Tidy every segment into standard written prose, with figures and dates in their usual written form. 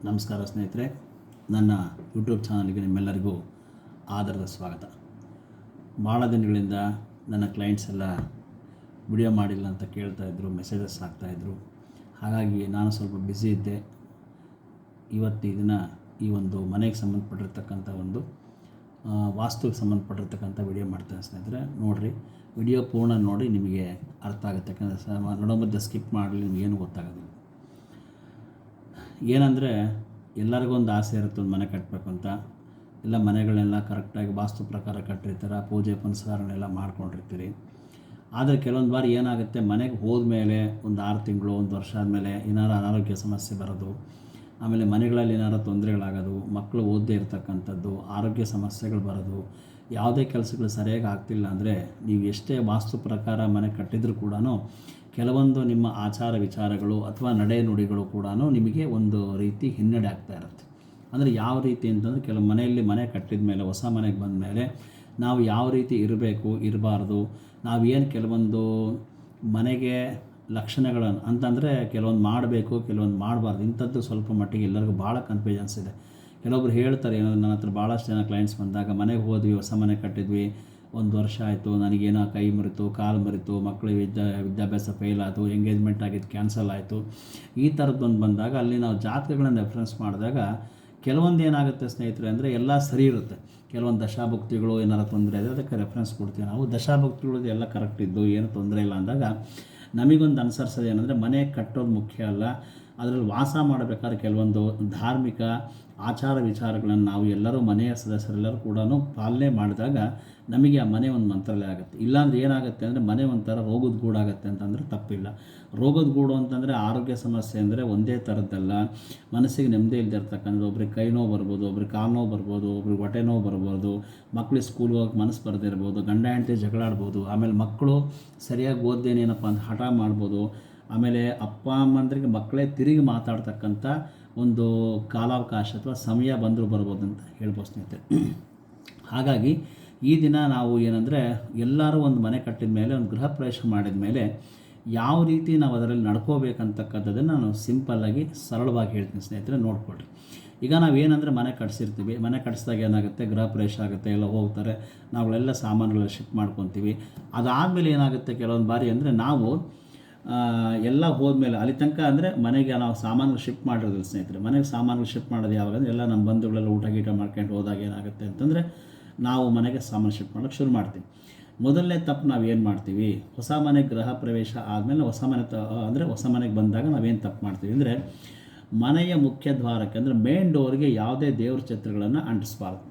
ನಮಸ್ಕಾರ ಸ್ನೇಹಿತರೆ, ನನ್ನ ಯೂಟ್ಯೂಬ್ ಚಾನಲ್ಗೆ ನಿಮ್ಮೆಲ್ಲರಿಗೂ ಆದರದ ಸ್ವಾಗತ. ಭಾಳ ದಿನಗಳಿಂದ ನನ್ನ ಕ್ಲೈಂಟ್ಸ್ ಎಲ್ಲ ವಿಡಿಯೋ ಮಾಡಿಲ್ಲ ಅಂತ ಕೇಳ್ತಾಯಿದ್ರು, ಮೆಸೇಜಸ್ ಹಾಕ್ತಾಯಿದ್ರು. ಹಾಗಾಗಿ ನಾನು ಸ್ವಲ್ಪ ಬ್ಯುಸಿ ಇದ್ದೆ. ಈ ದಿನ ಈ ಒಂದು ಮನೆಗೆ ಸಂಬಂಧಪಟ್ಟಿರ್ತಕ್ಕಂಥ ಒಂದು ವಾಸ್ತುಗೆ ಸಂಬಂಧಪಟ್ಟಿರ್ತಕ್ಕಂಥ ವಿಡಿಯೋ ಮಾಡ್ತೇನೆ ಸ್ನೇಹಿತರೆ. ನೋಡಿರಿ, ವಿಡಿಯೋ ಪೂರ್ಣ ನೋಡಿ, ನಿಮಗೆ ಅರ್ಥ ಆಗುತ್ತೆ. ಯಾಕಂದರೆ ನೋಡೋ ಮಧ್ಯೆ ಸ್ಕಿಪ್ ಮಾಡಲಿ, ನಿಮಗೇನು ಗೊತ್ತಾಗೋದಿಲ್ಲ. ಏನಂದರೆ ಎಲ್ಲರಿಗೂ ಒಂದು ಆಸೆ ಇರುತ್ತೆ ಒಂದು ಮನೆ ಕಟ್ಟಬೇಕು ಅಂತ. ಎಲ್ಲ ಮನೆಗಳನ್ನೆಲ್ಲ ಕರೆಕ್ಟಾಗಿ ವಾಸ್ತು ಪ್ರಕಾರ ಕಟ್ಟಿರ್ತಾರೆ, ಪೂಜೆ ಪುನಸ್ಕಾರನೆಲ್ಲ ಮಾಡ್ಕೊಂಡಿರ್ತೀರಿ. ಆದರೆ ಕೆಲವೊಂದು ಬಾರಿ ಏನಾಗುತ್ತೆ, ಮನೆಗೆ ಹೋದ್ಮೇಲೆ ಒಂದು 6 ತಿಂಗಳು 1 ವರ್ಷ ಆದಮೇಲೆ ಏನಾರು ಅನಾರೋಗ್ಯ ಸಮಸ್ಯೆ ಬರೋದು, ಆಮೇಲೆ ಮನೆಗಳಲ್ಲಿ ಏನಾರು ತೊಂದರೆಗಳಾಗೋದು, ಮಕ್ಕಳು ಓದದೇ ಇರತಕ್ಕಂಥದ್ದು, ಆರೋಗ್ಯ ಸಮಸ್ಯೆಗಳು ಬರೋದು, ಯಾವುದೇ ಕೆಲಸಗಳು ಸರಿಯಾಗಿ ಆಗ್ತಿಲ್ಲ ಅಂದರೆ ನೀವು ಎಷ್ಟೇ ವಾಸ್ತು ಪ್ರಕಾರ ಮನೆ ಕಟ್ಟಿದರೂ ಕೂಡ ಕೆಲವೊಂದು ನಿಮ್ಮ ಆಚಾರ ವಿಚಾರಗಳು ಅಥವಾ ನಡೆ ನುಡಿಗಳು ಕೂಡ ನಿಮಗೆ ಒಂದು ರೀತಿ ಹಿನ್ನಡೆ ಆಗ್ತಾ ಇರುತ್ತೆ. ಅಂದರೆ ಯಾವ ರೀತಿ ಅಂತಂದರೆ, ಕೆಲವು ಮನೆಯಲ್ಲಿ ಮನೆ ಕಟ್ಟಿದ ಮೇಲೆ, ಹೊಸ ಮನೆಗೆ ಬಂದ ಮೇಲೆ ನಾವು ಯಾವ ರೀತಿ ಇರಬೇಕು ಇರಬಾರ್ದು, ನಾವೇನು ಕೆಲವೊಂದು ಮನೆಗೆ ಲಕ್ಷಣಗಳನ್ನು ಅಂತಂದರೆ ಕೆಲವೊಂದು ಮಾಡಬೇಕು, ಕೆಲವೊಂದು ಮಾಡಬಾರ್ದು, ಇಂಥದ್ದು ಸ್ವಲ್ಪ ಮಟ್ಟಿಗೆ ಎಲ್ಲರಿಗೂ ಭಾಳ ಕನ್ಫ್ಯೂಷನ್ಸ್ ಇದೆ. ಕೆಲವೊಬ್ರು ಹೇಳ್ತಾರೆ, ಏನಾದರೂ ನನ್ನ ಹತ್ರ ಭಾಳಷ್ಟು ಜನ ಕ್ಲೈಂಟ್ಸ್ ಬಂದಾಗ, ಮನೆಗೆ ಹೋದ್ವಿ, ಹೊಸ ಮನೆ ಕಟ್ಟಿದ್ವಿ, 1 ವರ್ಷ ಆಯಿತು, ನನಗೇನೋ ಕೈ ಮುರಿತು, ಕಾಲು ಮುರಿತು, ಮಕ್ಕಳು ವಿದ್ಯಾಭ್ಯಾಸ ಫೇಲ್ ಆಯಿತು, ಎಂಗೇಜ್ಮೆಂಟ್ ಆಗಿದ್ದು ಕ್ಯಾನ್ಸಲ್ ಆಯಿತು, ಈ ಥರದ್ದೊಂದು ಬಂದಾಗ ಅಲ್ಲಿ ನಾವು ಜಾತಕಗಳನ್ನು ರೆಫರೆನ್ಸ್ ಮಾಡಿದಾಗ ಕೆಲವೊಂದು ಏನಾಗುತ್ತೆ ಸ್ನೇಹಿತರೆ ಅಂದರೆ ಎಲ್ಲ ಸರಿ ಇರುತ್ತೆ. ಕೆಲವೊಂದು ದಶಾಭುಕ್ತಿಗಳು ಏನಾರು ತೊಂದರೆ ಇದೆ, ಅದಕ್ಕೆ ರೆಫರೆನ್ಸ್ ಕೊಡ್ತೀವಿ ನಾವು. ದಶಾಭುಕ್ತಿಗಳು ಎಲ್ಲ ಕರೆಕ್ಟ್ ಇದ್ದು ಏನು ತೊಂದರೆ ಇಲ್ಲ ಅಂದಾಗ ನಮಗೊಂದು ಅನುಸರಿಸೋದು ಏನಂದರೆ, ಮನೆ ಕಟ್ಟೋದು ಮುಖ್ಯ ಅಲ್ಲ, ಅದರಲ್ಲಿ ವಾಸ ಮಾಡಬೇಕಾದ್ರೆ ಕೆಲವೊಂದು ಧಾರ್ಮಿಕ ಆಚಾರ ವಿಚಾರಗಳನ್ನು ನಾವು ಎಲ್ಲರೂ ಮನೆಯ ಸದಸ್ಯರೆಲ್ಲರೂ ಕೂಡ ಪಾಲನೆ ಮಾಡಿದಾಗ ನಮಗೆ ಆ ಮನೆ ಒಂದು ಮಂತ್ರಾಲಯ ಆಗುತ್ತೆ. ಇಲ್ಲಾಂದರೆ ಏನಾಗುತ್ತೆ ಅಂದರೆ ಮನೆ ಒಂಥರ ರೋಗದ ಗೂಡಾಗುತ್ತೆ ಅಂತಂದರೆ ತಪ್ಪಿಲ್ಲ. ರೋಗದ ಗೂಡು ಅಂತಂದರೆ ಆರೋಗ್ಯ ಸಮಸ್ಯೆ ಅಂದರೆ ಒಂದೇ ಥರದ್ದಲ್ಲ. ಮನಸ್ಸಿಗೆ ನೆಮ್ಮದಿ ಇಲ್ಲದೆ ಇರ್ತಕ್ಕಂಥದ್ದು, ಒಬ್ರಿಗೆ ಕೈ ನೋವು ಬರ್ಬೋದು, ಒಬ್ರಿಗೆ ಕಾಲು ನೋವು ಬರ್ಬೋದು, ಒಬ್ರಿಗೆ ಹೊಟ್ಟೆ ನೋವು ಬರ್ಬೋದು, ಮಕ್ಕಳಿಗೆ ಸ್ಕೂಲ್ಗೆ ಹೋಗಿ ಮನಸ್ಸು ಬರದೇ ಇರ್ಬೋದು, ಗಂಡ ಹೆಂಡತಿ ಜಗಳಾಡ್ಬೋದು, ಆಮೇಲೆ ಮಕ್ಕಳು ಸರಿಯಾಗಿ ಓದ್ದೇನೇನಪ್ಪ ಅಂತ ಹಠ ಮಾಡ್ಬೋದು, ಆಮೇಲೆ ಅಪ್ಪ ಅಮ್ಮಂದ್ರಿಗೆ ಮಕ್ಕಳೇ ತಿರುಗಿ ಮಾತಾಡ್ತಕ್ಕಂಥ ಒಂದು ಕಾಲಾವಕಾಶ ಅಥವಾ ಸಮಯ ಬಂದರೂ ಬರ್ಬೋದು ಅಂತ ಹೇಳ್ಬೋದು ಸ್ನೇಹಿತರೆ. ಹಾಗಾಗಿ ಈ ದಿನ ನಾವು ಏನಂದರೆ, ಎಲ್ಲರೂ ಒಂದು ಮನೆ ಕಟ್ಟಿದ ಮೇಲೆ, ಒಂದು ಗೃಹ ಪ್ರವೇಶ ಮಾಡಿದ ಮೇಲೆ ಯಾವ ರೀತಿ ನಾವು ಅದರಲ್ಲಿ ನಡ್ಕೋಬೇಕಂತಕ್ಕಂಥದ್ದನ್ನು ನಾನು ಸಿಂಪಲ್ಲಾಗಿ ಸರಳವಾಗಿ ಹೇಳ್ತೀನಿ ಸ್ನೇಹಿತರೆ, ನೋಡ್ಕೊಳ್ರಿ. ಈಗ ನಾವೇನಂದರೆ ಮನೆ ಕಟ್ಸಿರ್ತೀವಿ, ಮನೆ ಕಟ್ಸಿದಾಗ ಏನಾಗುತ್ತೆ, ಗೃಹ ಪ್ರವೇಶ ಆಗುತ್ತೆ, ಎಲ್ಲ ಹೋಗ್ತಾರೆ, ನಾವುಗಳೆಲ್ಲ ಸಾಮಾನುಗಳೆಲ್ಲ ಶಿಫ್ಟ್ ಮಾಡ್ಕೊತೀವಿ. ಅದಾದಮೇಲೆ ಏನಾಗುತ್ತೆ, ಕೆಲವೊಂದು ಬಾರಿ ಅಂದರೆ ನಾವು ಎಲ್ಲ ಹೋದ್ಮೇಲೆ ಅಲ್ಲಿ ತನಕ ಅಂದರೆ ಮನೆಗೆ ನಾವು ಸಾಮಾನುಗಳು ಶಿಫ್ಟ್ ಮಾಡಿರೋದಿಲ್ಲ ಸ್ನೇಹಿತರೆ. ಮನೆಗೆ ಸಾಮಾನುಗಳು ಶಿಫ್ಟ್ ಮಾಡೋದು ಯಾವಾಗ ಅಂದರೆ, ಎಲ್ಲ ನಮ್ಮ ಬಂಧುಗಳೆಲ್ಲ ಊಟ ಗೀಟ ಮಾಡ್ಕೊಂಡು ಹೋದಾಗ ಏನಾಗುತ್ತೆ ಅಂತಂದರೆ, ನಾವು ಮನೆಗೆ ಸಾಮಾನು ಶಿಫ್ಟ್ ಮಾಡೋಕ್ಕೆ ಶುರು ಮಾಡ್ತೀವಿ. ಮೊದಲನೇ ತಪ್ಪು ನಾವು ಏನು ಮಾಡ್ತೀವಿ, ಹೊಸ ಮನೆ ಗೃಹ ಪ್ರವೇಶ ಆದಮೇಲೆ ಹೊಸ ಮನೆಗೆ ಬಂದಾಗ ನಾವೇನು ತಪ್ಪು ಮಾಡ್ತೀವಿ ಅಂದರೆ, ಮನೆಯ ಮುಖ್ಯ ದ್ವಾರಕ್ಕೆ ಅಂದರೆ ಮೇನ್ ಡೋರ್ಗೆ ಯಾವುದೇ ದೇವ್ರ ಚಿತ್ರಗಳನ್ನು ಅಂಟಿಸ್ಬಾರ್ದು.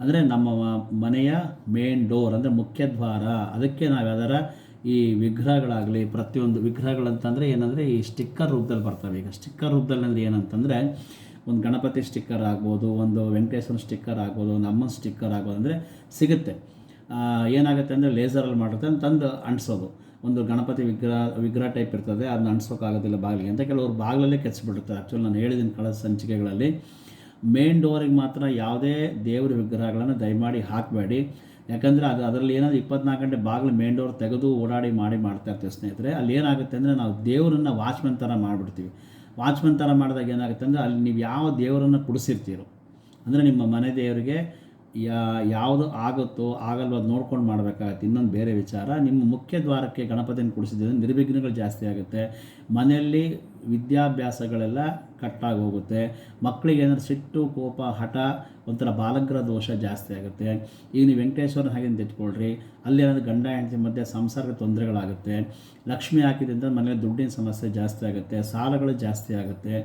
ಅಂದರೆ ನಮ್ಮ ಮನೆಯ ಮೇನ್ ಡೋರ್ ಅಂದರೆ ಮುಖ್ಯ ದ್ವಾರ, ಅದಕ್ಕೆ ನಾವು ಯಾವ್ದಾರ ಈ ವಿಗ್ರಹಗಳಾಗಲಿ, ಪ್ರತಿಯೊಂದು ವಿಗ್ರಹಗಳಂತಂದರೆ ಏನಂದರೆ ಈ ಸ್ಟಿಕ್ಕರ್ ರೂಪದಲ್ಲಿ ಬರ್ತವೆ. ಈಗ ಸ್ಟಿಕ್ಕರ್ ರೂಪದಲ್ಲಿ ಅಂದರೆ ಏನಂತಂದರೆ, ಒಂದು ಗಣಪತಿ ಸ್ಟಿಕ್ಕರ್ ಆಗ್ಬೋದು, ಒಂದು ವೆಂಕಟೇಶ್ವರ ಸ್ಟಿಕ್ಕರ್ ಆಗ್ಬೋದು, ಒಂದು ಅಮ್ಮನ ಸ್ಟಿಕ್ಕರ್ ಆಗ್ಬೋದು, ಅಂದರೆ ಸಿಗುತ್ತೆ. ಏನಾಗುತ್ತೆ ಅಂದರೆ ಲೇಸರಲ್ಲಿ ಮಾಡುತ್ತೆ ತಂದು ಅಂಟಿಸೋದು. ಒಂದು ಗಣಪತಿ ವಿಗ್ರಹ ಟೈಪ್ ಇರ್ತದೆ, ಅದನ್ನ ಅಂಟಿಸೋಕ್ಕಾಗೋದಿಲ್ಲ ಬಾಗಿಲಿಗೆ ಅಂತ ಕೆಲವರು ಬಾಗಿಲಲ್ಲೇ ಕೆಚ್ಚಿಬಿಡುತ್ತಾರೆ. ಆ್ಯಕ್ಚುಲಿ ನಾನು ಹೇಳಿದ್ದೀನಿ ಕಳೆದ ಸಂಚಿಕೆಗಳಲ್ಲಿ, ಮೇನ್ ಡೋರಿಗೆ ಮಾತ್ರ ಯಾವುದೇ ದೇವ್ರ ವಿಗ್ರಹಗಳನ್ನು ದಯಮಾಡಿ ಹಾಕಬೇಡಿ. ಯಾಕಂದರೆ ಅದರಲ್ಲಿ ಏನಾದರೂ 24 ಗಂಟೆ ಬಾಗಿಲು ಮೇನ್ ಡೋರ್ ತೆಗೆದು ಓಡಾಡಿ ಮಾಡ್ತಾ ಇರ್ತೀವಿ ಸ್ನೇಹಿತರೆ. ಅಲ್ಲಿ ಏನಾಗುತ್ತೆ ಅಂದರೆ, ನಾವು ದೇವರನ್ನು ವಾಚ್ಮನ್ ಥರ ಮಾಡಿಬಿಡ್ತೀವಿ. ವಾಚ್ಮನ್ ಥರ ಮಾಡಿದಾಗ ಏನಾಗುತ್ತೆ ಅಂದರೆ, ಅಲ್ಲಿ ನೀವು ಯಾವ ದೇವರನ್ನು ಕುಡಿಸಿರ್ತೀರೋ, ಅಂದರೆ ನಿಮ್ಮ ಮನೆ ದೇವರಿಗೆ ಯಾವುದು ಆಗುತ್ತೋ ಆಗಲ್ವೋ ಅದು ನೋಡ್ಕೊಂಡು ಮಾಡಬೇಕಾಗತ್ತೆ. ಇನ್ನೊಂದು ಬೇರೆ ವಿಚಾರ, ನಿಮ್ಮ ಮುಖ್ಯ ದ್ವಾರಕ್ಕೆ ಗಣಪತಿಯನ್ನು ಕುಡಿಸಿದ್ರೆ ನಿರ್ವಿಘ್ನಗಳು ಜಾಸ್ತಿ ಆಗುತ್ತೆ. ಮನೆಯಲ್ಲಿ ವಿದ್ಯಾಭ್ಯಾಸಗಳೆಲ್ಲ ಕಟ್ಟಾಗಿ ಹೋಗುತ್ತೆ. ಮಕ್ಕಳಿಗೆ ಏನಾದ್ರು ಸಿಟ್ಟು, ಕೋಪ, ಹಠ, ಒಂಥರ ಬಾಲಗ್ರಹ ದೋಷ ಜಾಸ್ತಿ ಆಗುತ್ತೆ. ಈಗ ನೀವು ವೆಂಕಟೇಶ್ವರನ ಹಾಗೆ ತೆಗೆದುಕೊಳ್ರಿ, ಅಲ್ಲಿ ಏನಾದರೂ ಗಂಡ ಹೆಂಡತಿ ಮಧ್ಯೆ ಸಂಸಾರದ ತೊಂದರೆಗಳಾಗುತ್ತೆ. ಲಕ್ಷ್ಮಿ ಹಾಕಿದ್ದರಿಂದ ಮನೇಲಿ ದುಡ್ಡಿನ ಸಮಸ್ಯೆ ಜಾಸ್ತಿ ಆಗುತ್ತೆ, ಸಾಲಗಳು ಜಾಸ್ತಿ ಆಗುತ್ತೆ.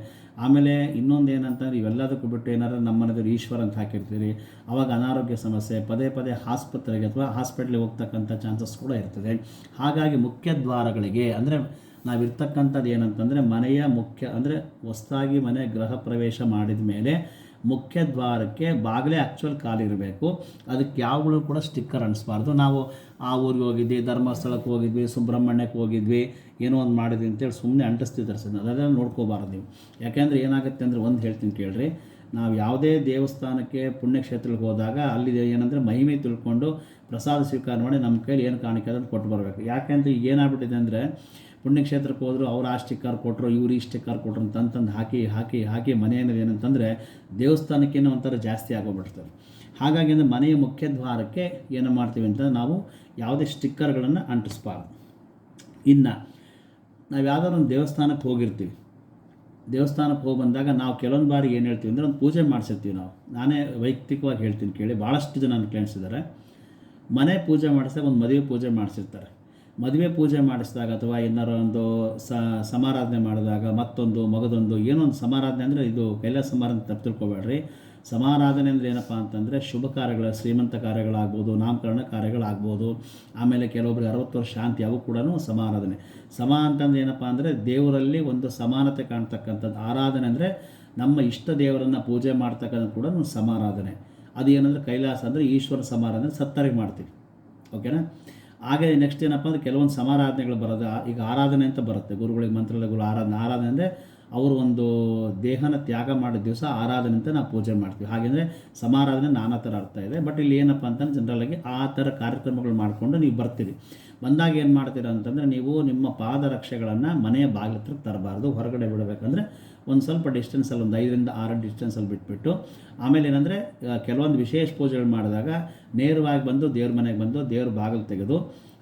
ಆಮೇಲೆ ಇನ್ನೊಂದು ಏನಂತಂದ್ರೆ, ಇವೆಲ್ಲದಕ್ಕೂ ಬಿಟ್ಟು ಏನಾದ್ರು ನಮ್ಮ ಮನೆಯವರು ಈಶ್ವರ ಅಂತ ಹಾಕಿರ್ತೀರಿ, ಆವಾಗ ಅನಾರೋಗ್ಯ ಸಮಸ್ಯೆ, ಪದೇ ಪದೇ ಆಸ್ಪತ್ರೆಗೆ ಅಥವಾ ಹಾಸ್ಪಿಟ್ಲಿಗೆ ಹೋಗ್ತಕ್ಕಂಥ ಚಾನ್ಸಸ್ ಕೂಡ ಇರ್ತದೆ. ಹಾಗಾಗಿ ಮುಖ್ಯ ದ್ವಾರಗಳಿಗೆ ಅಂದರೆ ನಾವಿರ್ತಕ್ಕಂಥದ್ದು ಏನಂತಂದರೆ, ಮನೆಯ ಮುಖ್ಯ ಅಂದರೆ ಹೊಸದಾಗಿ ಮನೆ ಗೃಹ ಪ್ರವೇಶ ಮಾಡಿದ ಮೇಲೆ ಮುಖ್ಯ ದ್ವಾರಕ್ಕೆ ಬಾಗಿಲೇ ಆ್ಯಕ್ಚುಲ್ ಕಾಲಿರಬೇಕು. ಅದಕ್ಕೆ ಯಾವಾಗಲೂ ಕೂಡ ಸ್ಟಿಕ್ಕರ್ ಅಂಟಿಸ್ಬಾರ್ದು. ನಾವು ಆ ಊರಿಗೆ ಹೋಗಿದ್ವಿ, ಧರ್ಮಸ್ಥಳಕ್ಕೆ ಹೋಗಿದ್ವಿ, ಸುಬ್ರಹ್ಮಣ್ಯಕ್ಕೆ ಹೋಗಿದ್ವಿ, ಏನೋ ಒಂದು ಮಾಡಿದ್ವಿ ಅಂತೇಳಿ ಸುಮ್ಮನೆ ಅಂಟಿಸ್ತಿದ್ದಾರೆ ಸರ್, ಅದೆಲ್ಲ ನೋಡ್ಕೋಬಾರ್ದು ನೀವು. ಯಾಕೆಂದರೆ ಏನಾಗುತ್ತೆ ಅಂದರೆ, ಒಂದು ಹೇಳ್ತೀನಿ ಕೇಳ್ರಿ, ನಾವು ಯಾವುದೇ ದೇವಸ್ಥಾನಕ್ಕೆ ಪುಣ್ಯಕ್ಷೇತ್ರಕ್ಕೆ ಹೋದಾಗ ಅಲ್ಲಿ ಏನಂದರೆ ಮಹಿಮೆ ತಿಳ್ಕೊಂಡು ಪ್ರಸಾದ ಸ್ವೀಕಾರ ಮಾಡಿ ನಮ್ಮ ಕೈಲಿ ಏನು ಕಾಣಿಕೆ ಅದನ್ನು ಕೊಟ್ಟು ಬರಬೇಕು. ಯಾಕೆಂದರೆ ಈಗ ಏನಾಗ್ಬಿಟ್ಟಿದೆ ಅಂದರೆ, ಪುಣ್ಯಕ್ಷೇತ್ರಕ್ಕೆ ಹೋದ್ರು ಅವ್ರು ಆ ಸ್ಟಿಕ್ಕರ್ ಕೊಟ್ಟರು, ಇವ್ರು ಈ ಸ್ಟಿಕ್ಕರ್ ಕೊಟ್ಟರು ಅಂತಂದು ಹಾಕಿ ಹಾಕಿ ಹಾಕಿ ಮನೆಯಲ್ಲಿ ಏನಂತಂದರೆ ದೇವಸ್ಥಾನಕ್ಕೇನೋ ಒಂಥರ ಜಾಸ್ತಿ ಆಗೋಗ್ಬಿಡ್ತವೆ. ಹಾಗಾಗಿ ಅಂದರೆ ಮನೆಯ ಮುಖ್ಯ ದ್ವಾರಕ್ಕೆ ಏನು ಮಾಡ್ತೀವಿ ಅಂತ ನಾವು ಯಾವುದೇ ಸ್ಟಿಕ್ಕರ್ಗಳನ್ನು ಅಂಟಿಸ್ಬಾರ್ದು. ಇನ್ನು ನಾವು ಯಾವುದಾದ್ರು ಒಂದು ದೇವಸ್ಥಾನಕ್ಕೆ ಹೋಗಿರ್ತೀವಿ, ದೇವಸ್ಥಾನಕ್ಕೆ ಹೋಗಿ ಬಂದಾಗ ನಾವು ಕೆಲವೊಂದು ಬಾರಿ ಏನು ಹೇಳ್ತೀವಿ ಅಂದರೆ ಒಂದು ಪೂಜೆ ಮಾಡಿಸಿರ್ತೀವಿ ನಾವು. ನಾನೇ ವೈಯಕ್ತಿಕವಾಗಿ ಹೇಳ್ತೀನಿ ಕೇಳಿ, ಭಾಳಷ್ಟು ಜನ ನನ್ನ ಕ್ಲೈಂಟ್ಸ್ ಇದ್ದಾರೆ. ಮನೆ ಪೂಜೆ ಮಾಡಿಸಿದಾಗ ಒಂದು ಮದುವೆ ಪೂಜೆ ಮಾಡಿಸಿರ್ತಾರೆ. ಮದುವೆ ಪೂಜೆ ಮಾಡಿಸಿದಾಗ ಅಥವಾ ಏನಾರು ಒಂದು ಸಮಾರಾಧನೆ ಮಾಡಿದಾಗ ಮತ್ತೊಂದು ಮಗದೊಂದು ಏನೋ ಒಂದು ಸಮಾರಾಧನೆ ಅಂದರೆ ಇದು ಕೈಲಾಸ ಸಮಾರಾಧನೆ ತಪ್ಪು ತಿಳ್ಕೊಬೇಡ್ರಿ. ಸಮಾರಾಧನೆ ಅಂದರೆ ಏನಪ್ಪ ಅಂತಂದರೆ ಶುಭ ಕಾರ್ಯಗಳು, ಶ್ರೀಮಂತ ಕಾರ್ಯಗಳಾಗ್ಬೋದು, ನಾಮಕರಣ ಕಾರ್ಯಗಳಾಗ್ಬೋದು, ಆಮೇಲೆ ಕೆಲವೊಬ್ಬರಿಗೆ 60 ವರ್ಷ ಶಾಂತಿ, ಅವು ಕೂಡ ಸಮಾರಾಧನೆ. ಅಂತಂದ್ರೆ ಏನಪ್ಪ ಅಂದರೆ ದೇವರಲ್ಲಿ ಒಂದು ಸಮಾನತೆ ಕಾಣ್ತಕ್ಕಂಥದ್ದು. ಆರಾಧನೆ ಅಂದರೆ ನಮ್ಮ ಇಷ್ಟ ದೇವರನ್ನು ಪೂಜೆ ಮಾಡ್ತಕ್ಕಂಥದ್ದು ಕೂಡ ಒಂದು ಸಮಾರಾಧನೆ. ಅದು ಏನಂದರೆ ಕೈಲಾಸ ಅಂದರೆ ಈಶ್ವರ ಸಮಾರಾಧನೆ ಸತ್ತರಿಗೆ ಮಾಡ್ತೀವಿ, ಓಕೆನಾ. ಹಾಗೆ ನೆಕ್ಸ್ಟ್ ಏನಪ್ಪ ಅಂದರೆ ಕೆಲವೊಂದು ಸಮಾರಾಧನೆಗಳು ಬರೋದು. ಈಗ ಆರಾಧನೆ ಅಂತ ಬರುತ್ತೆ, ಗುರುಗಳಿಗೆ ಮಂತ್ರಾಲಯಗಳು ಆರಾಧನೆ ಅಂದರೆ ಅವರು ಒಂದು ದೇಹನ ತ್ಯಾಗ ಮಾಡಿದ ದಿವಸ ಆರಾಧನೆ ಅಂತ ನಾವು ಪೂಜೆ ಮಾಡ್ತೀವಿ. ಹಾಗೆಂದರೆ ಸಮಾರಾಧನೆ ನಾನಾ ಥರ ಅರ್ಥ ಇದೆ. ಬಟ್ ಇಲ್ಲಿ ಏನಪ್ಪ ಅಂತಂದ್ರೆ ಜನರಲಾಗಿ ಆ ಥರ ಕಾರ್ಯಕ್ರಮಗಳು ಮಾಡಿಕೊಂಡು ನೀವು ಬರ್ತೀರಿ. ಬಂದಾಗ ಏನು ಮಾಡ್ತೀರಾ ಅಂತಂದರೆ ನೀವು ನಿಮ್ಮ ಪಾದರಕ್ಷೆಗಳನ್ನು ಮನೆಯ ಬಾಗಿಲ ಹತ್ರ ತರಬಾರ್ದು, ಹೊರಗಡೆ ಬಿಡಬೇಕಂದ್ರೆ ಒಂದು ಸ್ವಲ್ಪ ಡಿಸ್ಟೆನ್ಸಲ್ಲಿ ಒಂದು 5 ರಿಂದ 6 ಡಿಸ್ಟೆನ್ಸಲ್ಲಿ ಬಿಟ್ಬಿಟ್ಟು, ಆಮೇಲೆ ಏನಂದರೆ ಕೆಲವೊಂದು ವಿಶೇಷ ಪೂಜೆಗಳು ಮಾಡಿದಾಗ ನೇರವಾಗಿ ಬಂದು ದೇವ್ರ ಮನೆಗೆ ಬಂದು ದೇವ್ರ ಬಾಗಿಲು ತೆಗೆದು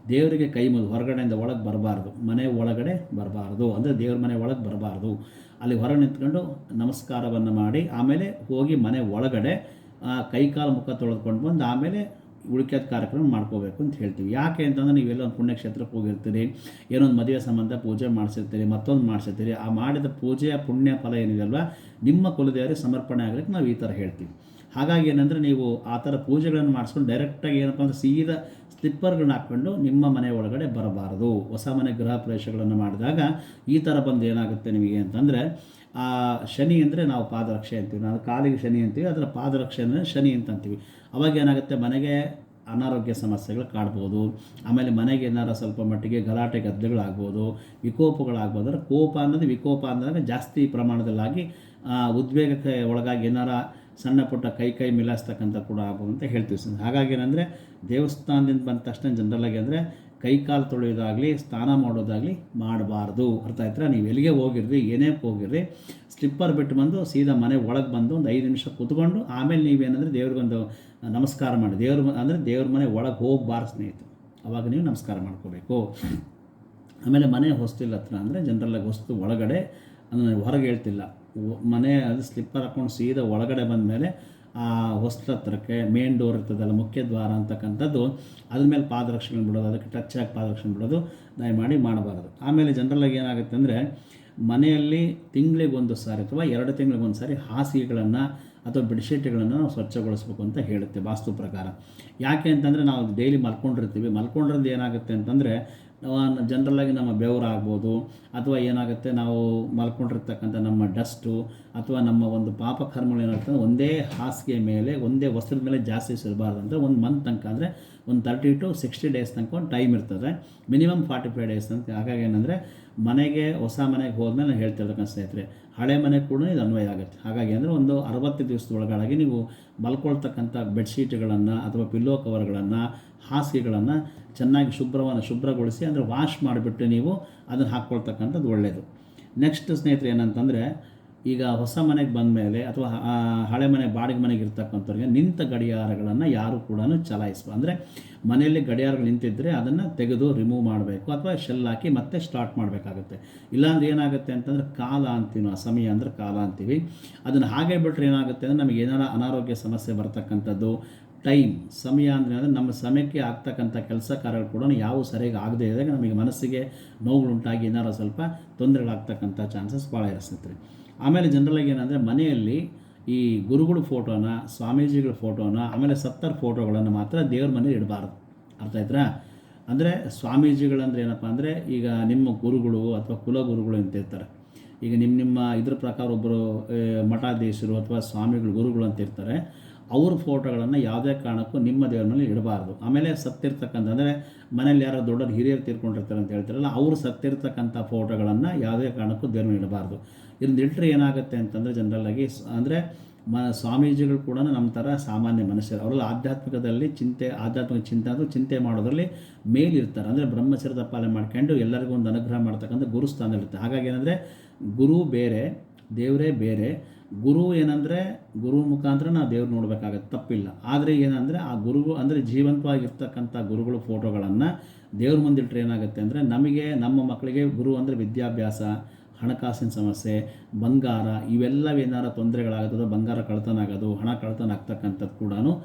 ದೇವರಿಗೆ ಕೈ ಮುಗಿದು ಹೊರಗಡೆಯಿಂದ ಒಳಗೆ ಬರಬಾರ್ದು, ಮನೆ ಒಳಗಡೆ ಬರಬಾರ್ದು, ಅಂದರೆ ದೇವ್ರ ಮನೆ ಒಳಗೆ ಬರಬಾರ್ದು. ಅಲ್ಲಿ ಹೊರಗೆ ನಿಂತ್ಕೊಂಡು ನಮಸ್ಕಾರವನ್ನು ಮಾಡಿ ಆಮೇಲೆ ಹೋಗಿ ಮನೆ ಒಳಗಡೆ ಕೈಕಾಲು ಮುಖ ತೊಳೆದುಕೊಂಡು ಬಂದು ಆಮೇಲೆ ಉಳಿಕೆದ ಕಾರ್ಯಕ್ರಮ ಮಾಡ್ಕೋಬೇಕು ಅಂತ ಹೇಳ್ತೀವಿ. ಯಾಕೆ ಅಂತಂದರೆ ನೀವೆಲ್ಲ ಒಂದು ಪುಣ್ಯಕ್ಷೇತ್ರಕ್ಕೆ ಹೋಗಿರ್ತೀರಿ, ಏನೋ ಒಂದು ಮದುವೆ ಸಂಬಂಧ ಪೂಜೆ ಮಾಡಿಸಿರ್ತೀರಿ, ಮತ್ತೊಂದು ಮಾಡಿಸಿರ್ತೀರಿ. ಆ ಮಾಡಿದ ಪೂಜೆಯ ಪುಣ್ಯ ಫಲ ಏನಿದೆಯಲ್ವ ನಿಮ್ಮ ಕುಲದೇವರಿಗೆ ಸಮರ್ಪಣೆ ಆಗಲಿಕ್ಕೆ ನಾವು ಈ ಥರ ಹೇಳ್ತೀವಿ. ಹಾಗಾಗಿ ಏನಂದರೆ ನೀವು ಆ ಥರ ಪೂಜೆಗಳನ್ನು ಮಾಡಿಸ್ಕೊಂಡು ಡೈರೆಕ್ಟಾಗಿ ಏನಪ್ಪ ಅಂದರೆ ಸೀದಾ ಸ್ಲಿಪ್ಪರ್ಗಳನ್ನ ಹಾಕ್ಕೊಂಡು ನಿಮ್ಮ ಮನೆ ಒಳಗಡೆ ಬರಬಾರದು. ಹೊಸ ಮನೆ ಗೃಹ ಪ್ರವೇಶಗಳನ್ನು ಮಾಡಿದಾಗ ಈ ಥರ ಬಂದು ಏನಾಗುತ್ತೆ ನಿಮಗೆ ಅಂತಂದರೆ, ಶನಿ ಅಂದರೆ ನಾವು ಪಾದರಕ್ಷೆ ಅಂತೀವಿ, ನಾವು ಕಾಲಿಗೆ ಶನಿ ಅಂತೀವಿ, ಅದರ ಪಾದರಕ್ಷೆ ಅಂದರೆ ಶನಿ ಅಂತ ಅಂತೀವಿ. ಅವಾಗ ಏನಾಗುತ್ತೆ, ಮನೆಗೆ ಅನಾರೋಗ್ಯ ಸಮಸ್ಯೆಗಳು ಕಾಡ್ಬೋದು. ಆಮೇಲೆ ಮನೆಗೆ ಏನಾರು ಸ್ವಲ್ಪ ಮಟ್ಟಿಗೆ ಗಲಾಟೆ ಗದ್ದೆಗಳಾಗ್ಬೋದು, ವಿಕೋಪಗಳಾಗ್ಬೋದು. ಅಂದರೆ ಕೋಪ ಅನ್ನೋದು ವಿಕೋಪ ಅಂದಾಗ ಜಾಸ್ತಿ ಪ್ರಮಾಣದಲ್ಲಾಗಿ ಉದ್ವೇಗಕ್ಕೆ ಒಳಗಾಗಿ ಏನಾರ ಸಣ್ಣ ಪುಟ್ಟ ಕೈ ಮಿಲಾಯಿಸ್ತಕ್ಕಂಥ ಕೂಡ ಆಗ್ಬೋದು ಅಂತ ಹೇಳ್ತೀವಿ ಸರ್. ಹಾಗಾಗಿ ಏನಂದರೆ ದೇವಸ್ಥಾನದಿಂದ ಬಂದ ತಕ್ಷಣ ಜನರಲಾಗಿ ಅಂದರೆ ಕೈಕಾಲು ತೊಳೆಯೋದಾಗಲಿ ಸ್ನಾನ ಮಾಡೋದಾಗಲಿ ಮಾಡಬಾರ್ದು. ಅರ್ಥ ಆಯ್ತಾ? ನೀವು ಎಲ್ಲಿಗೆ ಹೋಗಿರ್ರಿ, ಏನೇ ಹೋಗಿರ್ರಿ, ಸ್ಲಿಪ್ಪರ್ ಬಿಟ್ಟು ಬಂದು ಸೀದಾ ಮನೆ ಒಳಗೆ ಬಂದು ಒಂದು 5 ನಿಮಿಷ ಕೂತ್ಕೊಂಡು ಆಮೇಲೆ ನೀವೇನಂದರೆ ದೇವ್ರಿಗೊಂದು ನಮಸ್ಕಾರ ಮಾಡಿ, ದೇವ್ರ ಮನೆ ಒಳಗೆ ಹೋಗಬಾರ್ದು ಸ್ನೇಹಿತರು. ಅವಾಗ ನೀವು ನಮಸ್ಕಾರ ಮಾಡ್ಕೋಬೇಕು. ಆಮೇಲೆ ಮನೆ ಹೊಸ್ತಿಲ್ಲ ಹತ್ರ ಅಂದರೆ ಜನರಲ್ಲಾಗಿ ಹೊಸ್ತು ಒಳಗಡೆ ಅಂದರೆ ಹೊರಗೆ ಹೇಳ್ತಿಲ್ಲ, ಮನೆ ಅದು ಸ್ಲಿಪ್ಪರ್ ಹಾಕ್ಕೊಂಡು ಸೀದಾ ಒಳಗಡೆ ಬಂದ ಮೇಲೆ ಆ ಹೊಸ್ತು ಹತ್ರಕ್ಕೆ ಮೇನ್ ಡೋರ್ ಇರ್ತದಲ್ಲ, ಮುಖ್ಯ ದ್ವಾರ ಅಂತಕ್ಕಂಥದ್ದು, ಅದ್ರ ಮೇಲೆ ಪಾದರಕ್ಷೆಗಳನ್ನ ಬಿಡೋದು, ಅದಕ್ಕೆ ಟಚ್ ಆಗಿ ಪಾದರಕ್ಷೆ ಬಿಡೋದು ದಯಮಾಡಿ ಮಾಡಬಾರದು. ಆಮೇಲೆ ಜನರಲ್ಲಾಗಿ ಏನಾಗುತ್ತೆ ಅಂದರೆ ಮನೆಯಲ್ಲಿ ತಿಂಗಳಿಗೊಂದು ಸಾರಿ ಅಥವಾ 2 ತಿಂಗಳಿಗೊಂದು ಸಾರಿ ಹಾಸಿಗೆಗಳನ್ನು ಅಥವಾ ಬೆಡ್ಶೀಟ್ಗಳನ್ನು ನಾವು ಸ್ವಚ್ಛಗೊಳಿಸ್ಬೇಕು ಅಂತ ಹೇಳುತ್ತೆ ವಾಸ್ತು ಪ್ರಕಾರ. ಯಾಕೆ ಅಂತಂದರೆ ನಾವು ಡೈಲಿ ಮಲ್ಕೊಂಡಿರ್ತೀವಿ, ಮಲ್ಕೊಂಡಿರೋದು ಏನಾಗುತ್ತೆ ಅಂತಂದರೆ ಜನರಲ್ಲಾಗಿ ನಮ್ಮ ಬೆವರಾಗ್ಬೋದು, ಅಥವಾ ಏನಾಗುತ್ತೆ ನಾವು ಮಲ್ಕೊಂಡಿರ್ತಕ್ಕಂಥ ನಮ್ಮ ಡಸ್ಟು ಅಥವಾ ನಮ್ಮ ಒಂದು ಪಾಪಕರ್ಮಗಳು ಏನಾಗ್ತದೆ ಒಂದೇ ಹಾಸಿಗೆ ಮೇಲೆ ಒಂದೇ ವಸ್ತ್ರದ ಮೇಲೆ ಜಾಸ್ತಿ ಸಿರಬಾರ್ದು. ಅಂದರೆ ಒಂದು ಮಂತ್ ತನಕ ಅಂದರೆ ಒಂದು 30 to 60 ಡೇಸ್ ತನಕ ಒಂದು ಟೈಮ್ ಇರ್ತದೆ, ಮಿನಿಮಮ್ 45 ಡೇಸ್ ಅಂತ. ಹಾಗಾಗಿ ಏನಂದರೆ ಮನೆಗೆ ಹೊಸ ಮನೆಗೆ ಹೋದ್ಮೇಲೆ ನಾನು ಹೇಳ್ತಿರ್ತಕ್ಕಂಥ ಸ್ನೇಹಿತರೆ, ಹಳೆ ಮನೆಗೆ ಕೂಡ ಇದು ಅನ್ವಯ ಆಗುತ್ತೆ. ಹಾಗಾಗಿ ಅಂದರೆ ಒಂದು 60 ದಿವಸದೊಳಗಾಗಿ ನೀವು ಮಲ್ಕೊಳ್ತಕ್ಕಂಥ ಬೆಡ್ಶೀಟ್ಗಳನ್ನು ಅಥವಾ ಪಿಲ್ಲೋ ಕವರ್ಗಳನ್ನು, ಹಾಸಿಗೆಗಳನ್ನು ಚೆನ್ನಾಗಿ ಶುಭ್ರಗೊಳಿಸಿ ಅಂದರೆ ವಾಶ್ ಮಾಡಿಬಿಟ್ಟು ನೀವು ಅದನ್ನು ಹಾಕ್ಕೊಳ್ತಕ್ಕಂಥದ್ದು ಒಳ್ಳೆಯದು. ನೆಕ್ಸ್ಟ್ ಸ್ನೇಹಿತರೆ ಏನಂತಂದರೆ, ಈಗ ಹೊಸ ಮನೆಗೆ ಬಂದ ಮೇಲೆ ಅಥವಾ ಹಳೆ ಮನೆ ಬಾಡಿಗೆ ಮನೆಗೆ ಇರ್ತಕ್ಕಂಥವ್ರಿಗೆ ನಿಂತ ಗಡಿಯಾರಗಳನ್ನು ಯಾರು ಕೂಡ ಚಲಾಯಿಸಬಾರ್ದು. ಅಂದರೆ ಮನೆಯಲ್ಲಿ ಗಡಿಯಾರಗಳು ನಿಂತಿದ್ದರೆ ಅದನ್ನು ತೆಗೆದು ರಿಮೂವ್ ಮಾಡಬೇಕು ಅಥವಾ ಶೆಲ್ ಹಾಕಿ ಮತ್ತೆ ಸ್ಟಾರ್ಟ್ ಮಾಡಬೇಕಾಗುತ್ತೆ. ಇಲ್ಲಾಂದ್ರೆ ಏನಾಗುತ್ತೆ ಅಂತಂದರೆ ಕಾಲ ಅಂತೀವಿ ನಾವು, ಸಮಯ ಅಂದರೆ ಕಾಲ ಅಂತೀವಿ. ಅದನ್ನು ಹಾಗೆ ಬಿಟ್ಟರೆ ಏನಾಗುತ್ತೆ ಅಂದರೆ ನಮಗೆ ಏನಾರ ಅನಾರೋಗ್ಯ ಸಮಸ್ಯೆ ಬರ್ತಕ್ಕಂಥದ್ದು. ಟೈಮ್ ಸಮಯ ಅಂದರೆ ನಮ್ಮ ಸಮಯಕ್ಕೆ ಆಗ್ತಕ್ಕಂಥ ಕೆಲಸ ಕಾರ್ಯಗಳು ಕೂಡ ಯಾವ ಸರಿಯಾಗಿ ಆಗದೇ ಇದ್ದಾಗ ನಮಗೆ ಮನಸ್ಸಿಗೆ ನೋವುಗಳುಂಟಾಗಿ ಏನಾರು ಸ್ವಲ್ಪ ತೊಂದರೆಗಳಾಗ್ತಕ್ಕಂಥ ಚಾನ್ಸಸ್ ಭಾಳ ಇರಿಸ್ತೈತೆ. ಆಮೇಲೆ ಜನರಲಾಗಿ ಏನಂದರೆ ಮನೆಯಲ್ಲಿ ಈ ಗುರುಗಳ ಫೋಟೋನ, ಸ್ವಾಮೀಜಿಗಳ ಫೋಟೋನ, ಆಮೇಲೆ ಸತ್ತರ ಫೋಟೋಗಳನ್ನು ಮಾತ್ರ ದೇವ್ರ ಮನೇಲಿ ಇಡಬಾರ್ದು. ಅರ್ಥ ಆಯ್ತಾ? ಅಂದರೆ ಸ್ವಾಮೀಜಿಗಳಂದ್ರೆ ಏನಪ್ಪ ಅಂದರೆ ಈಗ ನಿಮ್ಮ ಗುರುಗಳು ಅಥವಾ ಕುಲಗುರುಗಳು ಅಂತ ಇರ್ತಾರೆ. ಈಗ ನಿಮ್ಮ ಇದ್ರ ಪ್ರಕಾರ ಒಬ್ಬರು ಮಠಾಧೀಶರು ಅಥವಾ ಸ್ವಾಮಿಗಳು ಗುರುಗಳು ಅಂತ ಇರ್ತಾರೆ. ಅವ್ರ ಫೋಟೋಗಳನ್ನು ಯಾವುದೇ ಕಾರಣಕ್ಕೂ ನಿಮ್ಮ ದೇವ್ರ ಮೇಲೆ ಇಡಬಾರ್ದು. ಆಮೇಲೆ ಸತ್ತಿರ್ತಕ್ಕಂಥ ಅಂದರೆ ಮನೇಲಿ ಯಾರೋ ದೊಡ್ಡರು ಹಿರಿಯರು ತೀರ್ಕೊಂಡಿರ್ತಾರೆ ಅಂತ ಹೇಳ್ತಾರಲ್ಲ, ಅವರು ಸತ್ತಿರ್ತಕ್ಕಂಥ ಫೋಟೋಗಳನ್ನು ಯಾವುದೇ ಕಾರಣಕ್ಕೂ ದೇವ್ರ ಮೇಲೆ ಇಡಬಾರ್ದು. ಇದರಿಂದ ಇಟ್ಟರೆ ಏನಾಗುತ್ತೆ ಅಂತಂದರೆ ಜನರಲ್ಲಾಗಿ ಅಂದರೆ ಸ್ವಾಮೀಜಿಗಳು ಕೂಡ ನಮ್ಮ ಥರ ಸಾಮಾನ್ಯ ಮನುಷ್ಯರು. ಅವರೆಲ್ಲ ಆಧ್ಯಾತ್ಮಿಕ ಚಿಂತೆ ಅಂದರೆ ಚಿಂತೆ ಮಾಡೋದ್ರಲ್ಲಿ ಮೇಲಿರ್ತಾರೆ. ಅಂದರೆ ಬ್ರಹ್ಮಚರ್ಯದ ಪಾಲನೆ ಮಾಡ್ಕೊಂಡು ಎಲ್ಲರಿಗೂ ಒಂದು ಅನುಗ್ರಹ ಮಾಡ್ತಕ್ಕಂಥ ಗುರುಸ್ಥಾನದಲ್ಲಿರುತ್ತೆ. ಹಾಗಾಗಿ ಏನಂದರೆ ಗುರು ಬೇರೆ, ದೇವರೇ ಬೇರೆ. ಗುರು ಏನಂದರೆ ಗುರು ಮುಖಾಂತರ ನಾವು ದೇವ್ರು ನೋಡಬೇಕಾಗತ್ತೆ, ತಪ್ಪಿಲ್ಲ. ಆದರೆ ಏನಂದರೆ ಆ ಗುರುಗಳು ಅಂದರೆ ಜೀವಂತವಾಗಿರ್ತಕ್ಕಂಥ ಗುರುಗಳು ಫೋಟೋಗಳನ್ನು ದೇವ್ರ ಮುಂದಿಟ್ಟರೆ ಏನಾಗುತ್ತೆ ಅಂದರೆ ನಮಗೆ ನಮ್ಮ ಮಕ್ಕಳಿಗೆ ಗುರು ಅಂದರೆ ವಿದ್ಯಾಭ್ಯಾಸ, ಹಣಕಾಸಿನ ಸಮಸ್ಯೆ, ಬಂಗಾರ ಇವೆಲ್ಲವೇನಾರು ತೊಂದರೆಗಳಾಗುತ್ತದೋ, ಬಂಗಾರ ಕಳ್ತನ ಆಗೋದು, ಹಣ ಕಳ್ತನ ಆಗ್ತಕ್ಕಂಥದ್ದು ಕೂಡ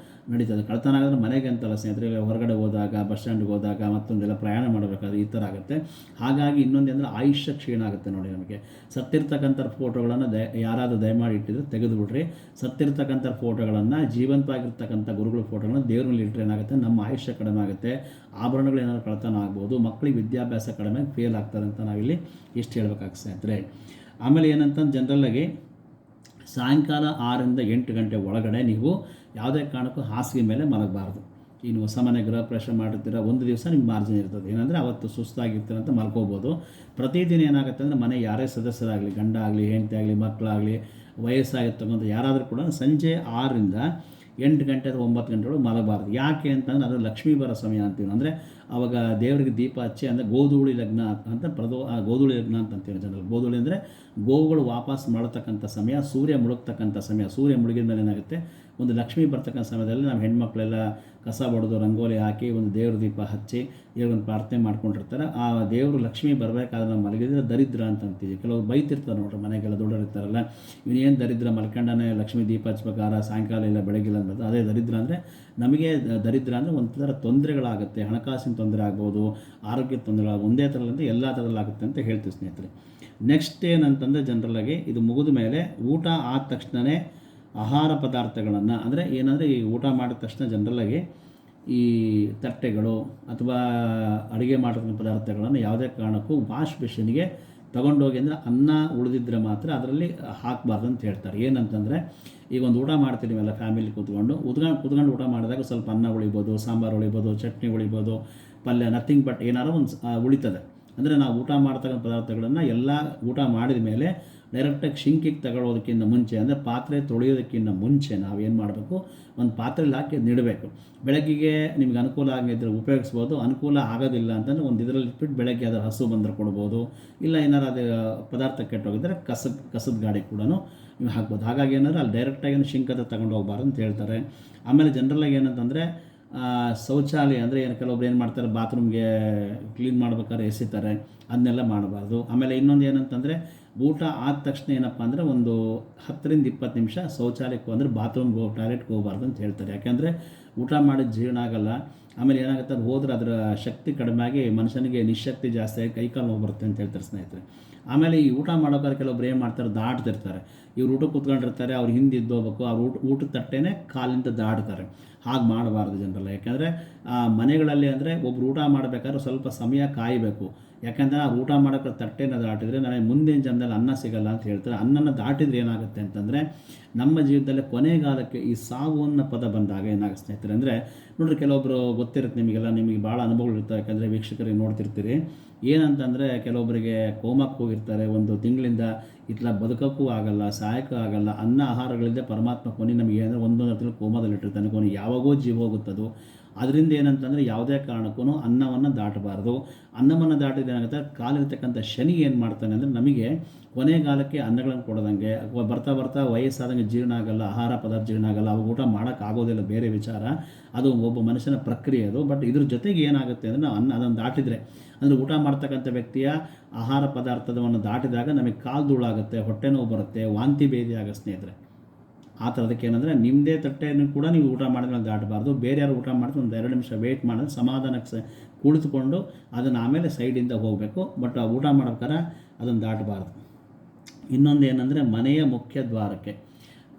ನಡೀತದೆ. ಕಳ್ತನ ಆಗೋದ್ರೆ ಮನೆಗೆ ಅಂತಲ್ಲ ಸ್ನೇಹಿತರೆ, ಹೊರಗಡೆ ಹೋದಾಗ, ಬಸ್ ಸ್ಟ್ಯಾಂಡ್ಗೆ ಹೋದಾಗ, ಮತ್ತೊಂದೆಲ್ಲ ಪ್ರಯಾಣ ಮಾಡಬೇಕಾದ್ರೆ ಈ ಥರ ಆಗುತ್ತೆ. ಹಾಗಾಗಿ ಇನ್ನೊಂದೇಂದರೆ ಆಯುಷ್ಯ ಕ್ಷೀಣ ಆಗುತ್ತೆ. ನೋಡಿ, ನಮಗೆ ಸತ್ತಿರ್ತಕ್ಕಂಥ ಫೋಟೋಗಳನ್ನು ಯಾರಾದರೂ ದಯಮಾಡಿ ಇಟ್ಟಿದ್ರೆ ತೆಗೆದುಬಿಡ್ರಿ. ಸತ್ತಿರ್ತಕ್ಕಂಥ ಫೋಟೋಗಳನ್ನು, ಜೀವಂತವಾಗಿರ್ತಕ್ಕಂಥ ಗುರುಗಳ ಫೋಟೋಗಳನ್ನು ದೇವ್ರಲ್ಲಿ ಇಟ್ಟರೆ ಏನಾಗುತ್ತೆ, ನಮ್ಮ ಆಯುಷ್ಯ ಕಡಿಮೆ ಆಗುತ್ತೆ. ಆಭರಣಗಳು ಏನಾದ್ರು ಕಳ್ತನ ಆಗ್ಬೋದು, ಮಕ್ಕಳಿಗೆ ವಿದ್ಯಾಭ್ಯಾಸ ಕಡಿಮೆ ಫೇಲ್ ಆಗ್ತಾರೆ ಅಂತ ನಾವಿಲ್ಲಿ ಇಷ್ಟು ಹೇಳ್ಬೇಕಾಗ್ತದೆ ಸ್ನೇಹಿತರೆ. ಆಮೇಲೆ ಏನಂತಂದು ಜನರಲ್ಲಾಗಿ ಸಾಯಂಕಾಲ 6ರಿಂದ 8 ಗಂಟೆ ಒಳಗಡೆ ನೀವು ಯಾವುದೇ ಕಾರಣಕ್ಕೂ ಹಾಸಿಗೆ ಮೇಲೆ ಮಲಗಬಾರ್ದು. ಇನ್ನು ಹೊಸ ಮನೆ ಗೃಹ ಪ್ರವೇಶ ಮಾಡಿರ್ತೀರ, ಒಂದು ದಿವಸ ನಿಮ್ಗೆ ಮಾರ್ಜಿನ್ ಇರ್ತದೆ. ಏನಂದರೆ ಅವತ್ತು ಸುಸ್ತಾಗಿರ್ತೀರ ಅಂತ ಮಲ್ಕೋಬೋದು. ಪ್ರತಿದಿನ ಏನಾಗುತ್ತೆ ಅಂದರೆ ಮನೆ ಯಾರೇ ಸದಸ್ಯರಾಗಲಿ, ಗಂಡ ಆಗಲಿ, ಹೆಂಡತಿ ಆಗಲಿ, ಮಕ್ಕಳಾಗಲಿ, ವಯಸ್ಸಾಗಿರ್ತಕ್ಕಂಥ ಯಾರಾದರೂ ಕೂಡ ಸಂಜೆ 6ರಿಂದ 8 ಗಂಟೆ ಅಥವಾ 9 ಗಂಟೆಗಳು ಮಲಗಬಾರ್ದು. ಯಾಕೆ ಅಂತಂದರೆ ಅದು ಲಕ್ಷ್ಮೀ ಬರೋ ಸಮಯ ಅಂತೀವಿ. ಅಂದರೆ ಆವಾಗ ದೇವರಿಗೆ ದೀಪ ಹಚ್ಚಿ, ಅಂದರೆ ಗೋಧೂಳಿ ಲಗ್ನ ಅಂತ ಗೋಧೂಳಿ ಲಗ್ನ ಅಂತ ಅಂತೀವಿ ಜನರಲ್. ಗೋಧೂಳಿ ಅಂದರೆ ಗೋವುಗಳು ವಾಪಸ್ ಮಾಡತಕ್ಕಂಥ ಸಮಯ, ಸೂರ್ಯ ಮುಳುಗ್ತಕ್ಕಂಥ ಸಮಯ. ಸೂರ್ಯ ಮುಳುಗಿದ ಮೇಲೆ ಏನಾಗುತ್ತೆ, ಒಂದು ಲಕ್ಷ್ಮೀ ಬರ್ತಕ್ಕಂಥ ಸಮಯದಲ್ಲಿ ನಾವು ಹೆಣ್ಮಕ್ಳೆಲ್ಲ ಕಸ ಬಡಿದು ರಂಗೋಲಿ ಹಾಕಿ ಒಂದು ದೇವ್ರ ದೀಪ ಹಚ್ಚಿ ದೇವ್ರನ್ನ ಪ್ರಾರ್ಥನೆ ಮಾಡ್ಕೊಂಡಿರ್ತಾರೆ. ಆ ದೇವರು ಲಕ್ಷ್ಮೀ ಬರಬೇಕಾದ್ರೆ ನಾವು ಮಲಗಿದ್ರೆ ದರಿದ್ರ ಅಂತ ಅಂತೀವಿ. ಕೆಲವರು ಬೈತಿರ್ತಾರೆ ನೋಡ್ರಿ, ಮನೆಗೆಲ್ಲ ದೊಡ್ಡರಿರ್ತಾರಲ್ಲ, ಇವನೇನು ದರಿದ್ರ ಮಲ್ಕೊಂಡನೇ ಲಕ್ಷ್ಮೀ ದೀಪ ಹಚ್ಬೇಕಾದ್ರೆ ಸಾಯಂಕಾಲ ಇಲ್ಲ ಬೆಳಗಿಲ್ಲ ಅನ್ನೋದು. ಅದೇ ದರಿದ್ರ ಅಂದರೆ ನಮಗೆ ದರಿದ್ರ ಅಂದರೆ ಒಂಥರ ತೊಂದರೆಗಳಾಗುತ್ತೆ. ಹಣಕಾಸಿನ ತೊಂದರೆ ಆಗ್ಬೋದು, ಆರೋಗ್ಯದ ತೊಂದರೆಗಳಾಗ ಒಂದೇ ಥರದಿಂದ ಎಲ್ಲ ಥರದಲ್ಲಾಗುತ್ತೆ ಅಂತ ಹೇಳ್ತೀವಿ ಸ್ನೇಹಿತರೆ. ನೆಕ್ಸ್ಟ್ ಏನಂತಂದರೆ ಜನರಲ್ಲಾಗಿ ಇದು ಮುಗಿದ ಮೇಲೆ ಊಟ ಆದ ತಕ್ಷಣವೇ ಆಹಾರ ಪದಾರ್ಥಗಳನ್ನು, ಅಂದರೆ ಏನಂದರೆ ಈ ಊಟ ಮಾಡಿದ ತಕ್ಷಣ ಜನರಲ್ಲಾಗಿ ಈ ತಟ್ಟೆಗಳು ಅಥವಾ ಅಡುಗೆ ಮಾಡಿದ ಪದಾರ್ಥಗಳನ್ನು ಯಾವುದೇ ಕಾರಣಕ್ಕೂ ವಾಶ್ ಬೇಸಿನ್ಗೆ ತೊಗೊಂಡೋಗಿ, ಅಂದರೆ ಅನ್ನ ಉಳಿದಿದ್ರೆ ಮಾತ್ರ ಅದರಲ್ಲಿ ಹಾಕಬಾರ್ದು ಅಂತ ಹೇಳ್ತಾರೆ. ಏನಂತಂದರೆ ಈಗ ಒಂದು ಊಟ ಮಾಡ್ತೀವಿಲ್ಲ ಫ್ಯಾಮಿಲಿ ಕೂತ್ಕೊಂಡು ಊಟ ಮಾಡಿದಾಗ ಸ್ವಲ್ಪ ಅನ್ನ ಉಳಿಬೋದು, ಸಾಂಬಾರು ಉಳಿಬೋದು, ಚಟ್ನಿ ಉಳಿಬೋದು, ಪಲ್ಯ, ನಥಿಂಗ್ ಬಟ್ ಏನಾರು ಒಂದು ಉಳಿತದೆ. ಅಂದರೆ ನಾವು ಊಟ ಮಾಡ್ತಕ್ಕಂಥ ಪದಾರ್ಥಗಳನ್ನು ಎಲ್ಲ ಊಟ ಮಾಡಿದ ಮೇಲೆ ಡೈರೆಕ್ಟಾಗಿ ಶಿಂಕಿಗೆ ತಗೊಳ್ಳೋದಕ್ಕಿಂತ ಮುಂಚೆ, ಅಂದರೆ ಪಾತ್ರೆ ತೊಳೆಯೋದಕ್ಕಿಂತ ಮುಂಚೆ ನಾವೇನು ಮಾಡಬೇಕು, ಒಂದು ಪಾತ್ರೆಯಲ್ಲಿ ಹಾಕಿ ನೀಡಬೇಕು. ಬೆಳಗ್ಗೆಗೆ ನಿಮ್ಗೆ ಅನುಕೂಲ ಆಗಿದ್ದರೆ ಉಪಯೋಗಿಸ್ಬೋದು, ಅನುಕೂಲ ಆಗೋದಿಲ್ಲ ಅಂತಂದರೆ ಒಂದು ಇದರಲ್ಲಿ ಇಟ್ಬಿಟ್ಟು ಬೆಳಗ್ಗೆ ಅದರ ಹಸು ಬಂದರೆ ಕೊಡ್ಬೋದು. ಇಲ್ಲ ಏನಾರು ಅದು ಪದಾರ್ಥ ಕೆಟ್ಟೋಗಿದ್ದರೆ ಕಸದ ಗಾಡಿ ಕೂಡ ನೀವು ಹಾಕ್ಬೋದು. ಹಾಗಾಗಿ ಏನಾದ್ರು ಅಲ್ಲಿ ಡೈರೆಕ್ಟಾಗಿ ಶಿಂಕ್ ಹತ್ರ ತಗೊಂಡು ಹೋಗ್ಬಾರ್ದು ಅಂತ ಹೇಳ್ತಾರೆ. ಆಮೇಲೆ ಜನರಲ್ಲಾಗಿ ಏನಂತಂದರೆ ಶೌಚಾಲಯ ಅಂದರೆ ಏನು, ಕೆಲವೊಬ್ರು ಏನು ಮಾಡ್ತಾರೆ, ಬಾತ್ರೂಮ್ಗೆ ಕ್ಲೀನ್ ಮಾಡ್ಬೇಕಾದ್ರೆ ಎಸಿತಾರೆ, ಅದನ್ನೆಲ್ಲ ಮಾಡಬಾರ್ದು. ಆಮೇಲೆ ಇನ್ನೊಂದು ಏನಂತಂದರೆ ಊಟ ಆದ ತಕ್ಷಣ ಏನಪ್ಪ ಅಂದರೆ ಒಂದು 10ರಿಂದ 20 ನಿಮಿಷ ಶೌಚಾಲಯಕ್ಕೆ ಅಂದರೆ ಬಾತ್ರೂಮ್ಗೆ ಟಾಯ್ಲೆಟ್ಗೆ ಹೋಗಬಾರ್ದು ಅಂತ ಹೇಳ್ತಾರೆ. ಯಾಕೆಂದರೆ ಊಟ ಮಾಡಿದ ಜೀರ್ಣ ಆಗಲ್ಲ. ಆಮೇಲೆ ಏನಾಗುತ್ತೆ, ಅದು ಹೋದ್ರೆ ಅದರ ಶಕ್ತಿ ಕಡಿಮೆ ಆಗಿ ಮನುಷ್ಯನಿಗೆ ನಿಶಕ್ತಿ ಜಾಸ್ತಿ ಆಗಿ ಕೈಕಾಲು ನೋವು ಬರುತ್ತೆ ಅಂತ ಹೇಳ್ತಾರೆ ಸ್ನೇಹಿತರೆ. ಆಮೇಲೆ ಈ ಊಟ ಮಾಡೋಕ್ಕಾದ್ರೆ ಕೆಲವೊಬ್ರು ಏನು ಮಾಡ್ತಾರೆ, ದಾಟ್ತಿರ್ತಾರೆ. ಇವ್ರು ಊಟಕ್ಕೆ ಕೂತ್ಕೊಂಡಿರ್ತಾರೆ, ಅವ್ರು ಹಿಂದೆ ಇದ್ದೋಗ್ಬೇಕು, ಅವ್ರು ಊಟದ ತಟ್ಟೆನೇ ಕಾಲಿಂದ ದಾಡ್ತಾರೆ. ಹಾಗೆ ಮಾಡಬಾರ್ದು ಜನರಲ್ಲ. ಯಾಕೆಂದರೆ ಮನೆಗಳಲ್ಲಿ ಅಂದರೆ ಒಬ್ರು ಊಟ ಮಾಡಬೇಕಾದ್ರೆ ಸ್ವಲ್ಪ ಸಮಯ ಕಾಯಬೇಕು. ಯಾಕೆಂದರೆ ಆ ಊಟ ಮಾಡೋಕ್ಕೆ ತಟ್ಟೆನ ದಾಟಿದರೆ ನನಗೆ ಮುಂದಿನ ಜನ್ಮದಲ್ಲಿ ಅನ್ನ ಸಿಗಲ್ಲ ಅಂತ ಹೇಳ್ತಾರೆ. ಅನ್ನನ ದಾಟಿದ್ರೆ ಏನಾಗುತ್ತೆ ಅಂತಂದರೆ ನಮ್ಮ ಜೀವನದಲ್ಲಿ ಕೊನೆಗಾಲಕ್ಕೆ ಈ ಸಾವು ಅನ್ನೋ ಪದ ಬಂದಾಗ ಏನಾಗುತ್ತೆ ಸ್ನೇಹಿತರೆ ಅಂದರೆ, ನೋಡಿರಿ ಕೆಲವೊಬ್ಬರು ಗೊತ್ತಿರುತ್ತೆ ನಿಮಗೆಲ್ಲ, ನಿಮಗೆ ಭಾಳ ಅನುಭವಗಳಿರ್ತವೆ. ಯಾಕೆಂದರೆ ವೀಕ್ಷಕರಿಗೆ ನೋಡ್ತಿರ್ತೀರಿ. ಏನಂತಂದರೆ ಕೆಲವೊಬ್ಬರಿಗೆ ಕೋಮಕ್ಕೆ ಹೋಗಿರ್ತಾರೆ, ಒಂದು ತಿಂಗಳಿಂದ ಇತ್ಲ ಬದುಕೋಕ್ಕೂ ಆಗಲ್ಲ, ಸಾಯೋಕ್ಕೂ ಆಗಲ್ಲ. ಅನ್ನ ಆಹಾರಗಳಿಂದ ಪರಮಾತ್ಮ ಕೊನೆ ನಮಗೆ ಏನಂದರೆ ಒಂದೊಂದು ತಿಂಗಳು ಕೋಮದಲ್ಲಿಟ್ಟಿರ್ತಾನೆ, ಕೊನೆ ಯಾವಾಗೋ ಜೀವ ಹೋಗುತ್ತದು. ಅದರಿಂದ ಏನಂತಂದರೆ ಯಾವುದೇ ಕಾರಣಕ್ಕೂ ಅನ್ನವನ್ನು ದಾಟಬಾರ್ದು. ಅನ್ನವನ್ನು ದಾಟಿದ್ರೆ ಏನಾಗುತ್ತೆ, ಕಾಲಿರ್ತಕ್ಕಂಥ ಶನಿ ಏನು ಮಾಡ್ತಾನೆ ಅಂದರೆ ನಮಗೆ ಕೊನೆಗಾಲಕ್ಕೆ ಅನ್ನಗಳನ್ನು ಕೊಡೋದಂಗೆ, ಬರ್ತಾ ಬರ್ತಾ ವಯಸ್ಸಾದಂಗೆ ಜೀರ್ಣ ಆಗಲ್ಲ, ಆಹಾರ ಪದಾರ್ಥ ಜೀರ್ಣ ಆಗಲ್ಲ, ಅವಾಗ ಊಟ ಮಾಡೋಕ್ಕಾಗೋದಿಲ್ಲ, ಬೇರೆ ವಿಚಾರ. ಅದು ಒಬ್ಬ ಮನುಷ್ಯನ ಪ್ರಕ್ರಿಯೆ ಅದು. ಬಟ್ ಇದ್ರ ಜೊತೆಗೆ ಏನಾಗುತ್ತೆ ಅಂದರೆ ನಾವು ಅದನ್ನು ದಾಟಿದರೆ, ಅಂದರೆ ಊಟ ಮಾಡ್ತಕ್ಕಂಥ ವ್ಯಕ್ತಿಯ ಆಹಾರ ಪದಾರ್ಥವನ್ನು ದಾಟಿದಾಗ ನಮಗೆ ಕಾಲು ಧೂಳಾಗುತ್ತೆ, ಹೊಟ್ಟೆ ನೋವು ಬರುತ್ತೆ, ವಾಂತಿ ಭೇದಿ ಆಗೋ ಸ್ನೇಹಿತರೆ. ಆ ಥರದಕ್ಕೆ ಏನಂದರೆ ನಿಮ್ಮದೇ ತಟ್ಟೆಯನ್ನು ಕೂಡ ನೀವು ಊಟ ಮಾಡಿದ್ಮೇಲೆ ದಾಟಬಾರ್ದು. ಬೇರೆ ಯಾರು ಊಟ ಮಾಡಿದ್ರೆ ಒಂದು 2 ನಿಮಿಷ ವೆಯ್ಟ್ ಮಾಡಿದ್ರೆ ಸಮಾಧಾನಕ್ಕೆ ಕುಳಿತುಕೊಂಡು ಅದನ್ನು ಆಮೇಲೆ ಸೈಡಿಂದ ಹೋಗಬೇಕು. ಬಟ್ ಆ ಊಟ ಮಾಡ್ಬೇಕಾರೆ ಅದನ್ನು ದಾಟಬಾರ್ದು. ಇನ್ನೊಂದು ಏನಂದರೆ ಮನೆಯ ಮುಖ್ಯ ದ್ವಾರಕ್ಕೆ,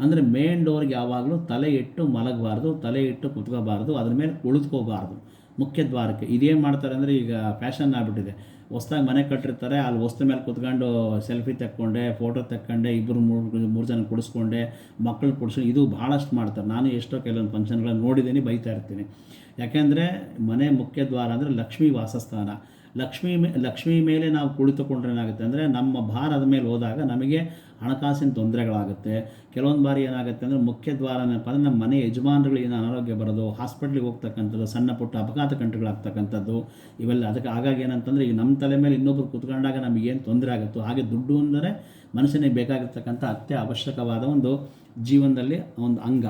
ಅಂದರೆ ಮೇನ್ ಡೋರ್ಗೆ ಯಾವಾಗಲೂ ತಲೆ ಇಟ್ಟು ಮಲಗಬಾರ್ದು, ತಲೆ ಇಟ್ಟು ಕುತ್ಕೋಬಾರ್ದು, ಅದ್ರ ಮೇಲೆ ಕುಳಿತುಕೋಬಾರ್ದು. ಮುಖ್ಯ ದ್ವಾರಕ್ಕೆ ಇದೇನು ಮಾಡ್ತಾರೆ ಅಂದರೆ ಈಗ ಫ್ಯಾಷನ್ ಆಗಿಬಿಟ್ಟಿದೆ. ಹೊಸ್ದಾಗಿ ಮನೆ ಕಟ್ಟಿರ್ತಾರೆ, ಅಲ್ಲಿ ವಸ್ತು ಮೇಲೆ ಕುತ್ಕೊಂಡು ಸೆಲ್ಫಿ ತೆಕ್ಕೊಂಡೆ, ಫೋಟೋ ತೆಕ್ಕೊಂಡೆ, 2-3 ಜನ ಕುಡಿಸ್ಕೊಂಡೆ, ಮಕ್ಕಳು ಕುಡಿಸ್ಕೊಂಡು, ಇದು ಭಾಳಷ್ಟು ಮಾಡ್ತಾರೆ. ನಾನು ಎಷ್ಟೋ ಕೆಲವೊಂದು ಫಂಕ್ಷನ್ಗಳನ್ನು ನೋಡಿದ್ದೀನಿ, ಬೈತಾ ಇರ್ತೀನಿ. ಯಾಕೆಂದರೆ ಮನೆ ಮುಖ್ಯ ದ್ವಾರ ಅಂದರೆ ಲಕ್ಷ್ಮೀ ವಾಸಸ್ಥಾನ. ಲಕ್ಷ್ಮಿ ಮೇಲೆ ನಾವು ಕುಳಿತುಕೊಂಡ್ರೆ ಏನಾಗುತ್ತೆ ಅಂದರೆ ನಮ್ಮ ಭಾರದ ಮೇಲೆ ಹೋದಾಗ ನಮಗೆ ಹಣಕಾಸಿನ ತೊಂದರೆಗಳಾಗುತ್ತೆ. ಕೆಲವೊಂದು ಬಾರಿ ಏನಾಗುತ್ತೆ ಅಂದರೆ ಮುಖ್ಯ ದ್ವಾರ ಏನಪ್ಪ ಅಂದರೆ ನಮ್ಮ ಮನೆ ಯಜಮಾನರುಗಳು ಏನು ಅನಾರೋಗ್ಯ ಬರೋದು, ಹಾಸ್ಪಿಟ್ಲಿಗೆ ಹೋಗ್ತಕ್ಕಂಥದ್ದು, ಸಣ್ಣ ಪುಟ್ಟ ಅಪಘಾತ ಕಂಟುಗಳಾಗ್ತಕ್ಕಂಥದ್ದು ಇವೆಲ್ಲ. ಅದಕ್ಕೆ ಹಾಗಾಗಿ ಏನಂತಂದರೆ ಈಗ ನಮ್ಮ ತಲೆ ಮೇಲೆ ಇನ್ನೊಬ್ರು ಕುತ್ಕೊಂಡಾಗ ನಮಗೇನು ತೊಂದರೆ ಆಗುತ್ತೋ ಹಾಗೆ ದುಡ್ಡು ಅಂದರೆ ಮನುಷ್ಯನಿಗೆ ಬೇಕಾಗಿರ್ತಕ್ಕಂಥ ಅವಶ್ಯಕವಾದ ಒಂದು ಜೀವನದಲ್ಲಿ ಒಂದು ಅಂಗ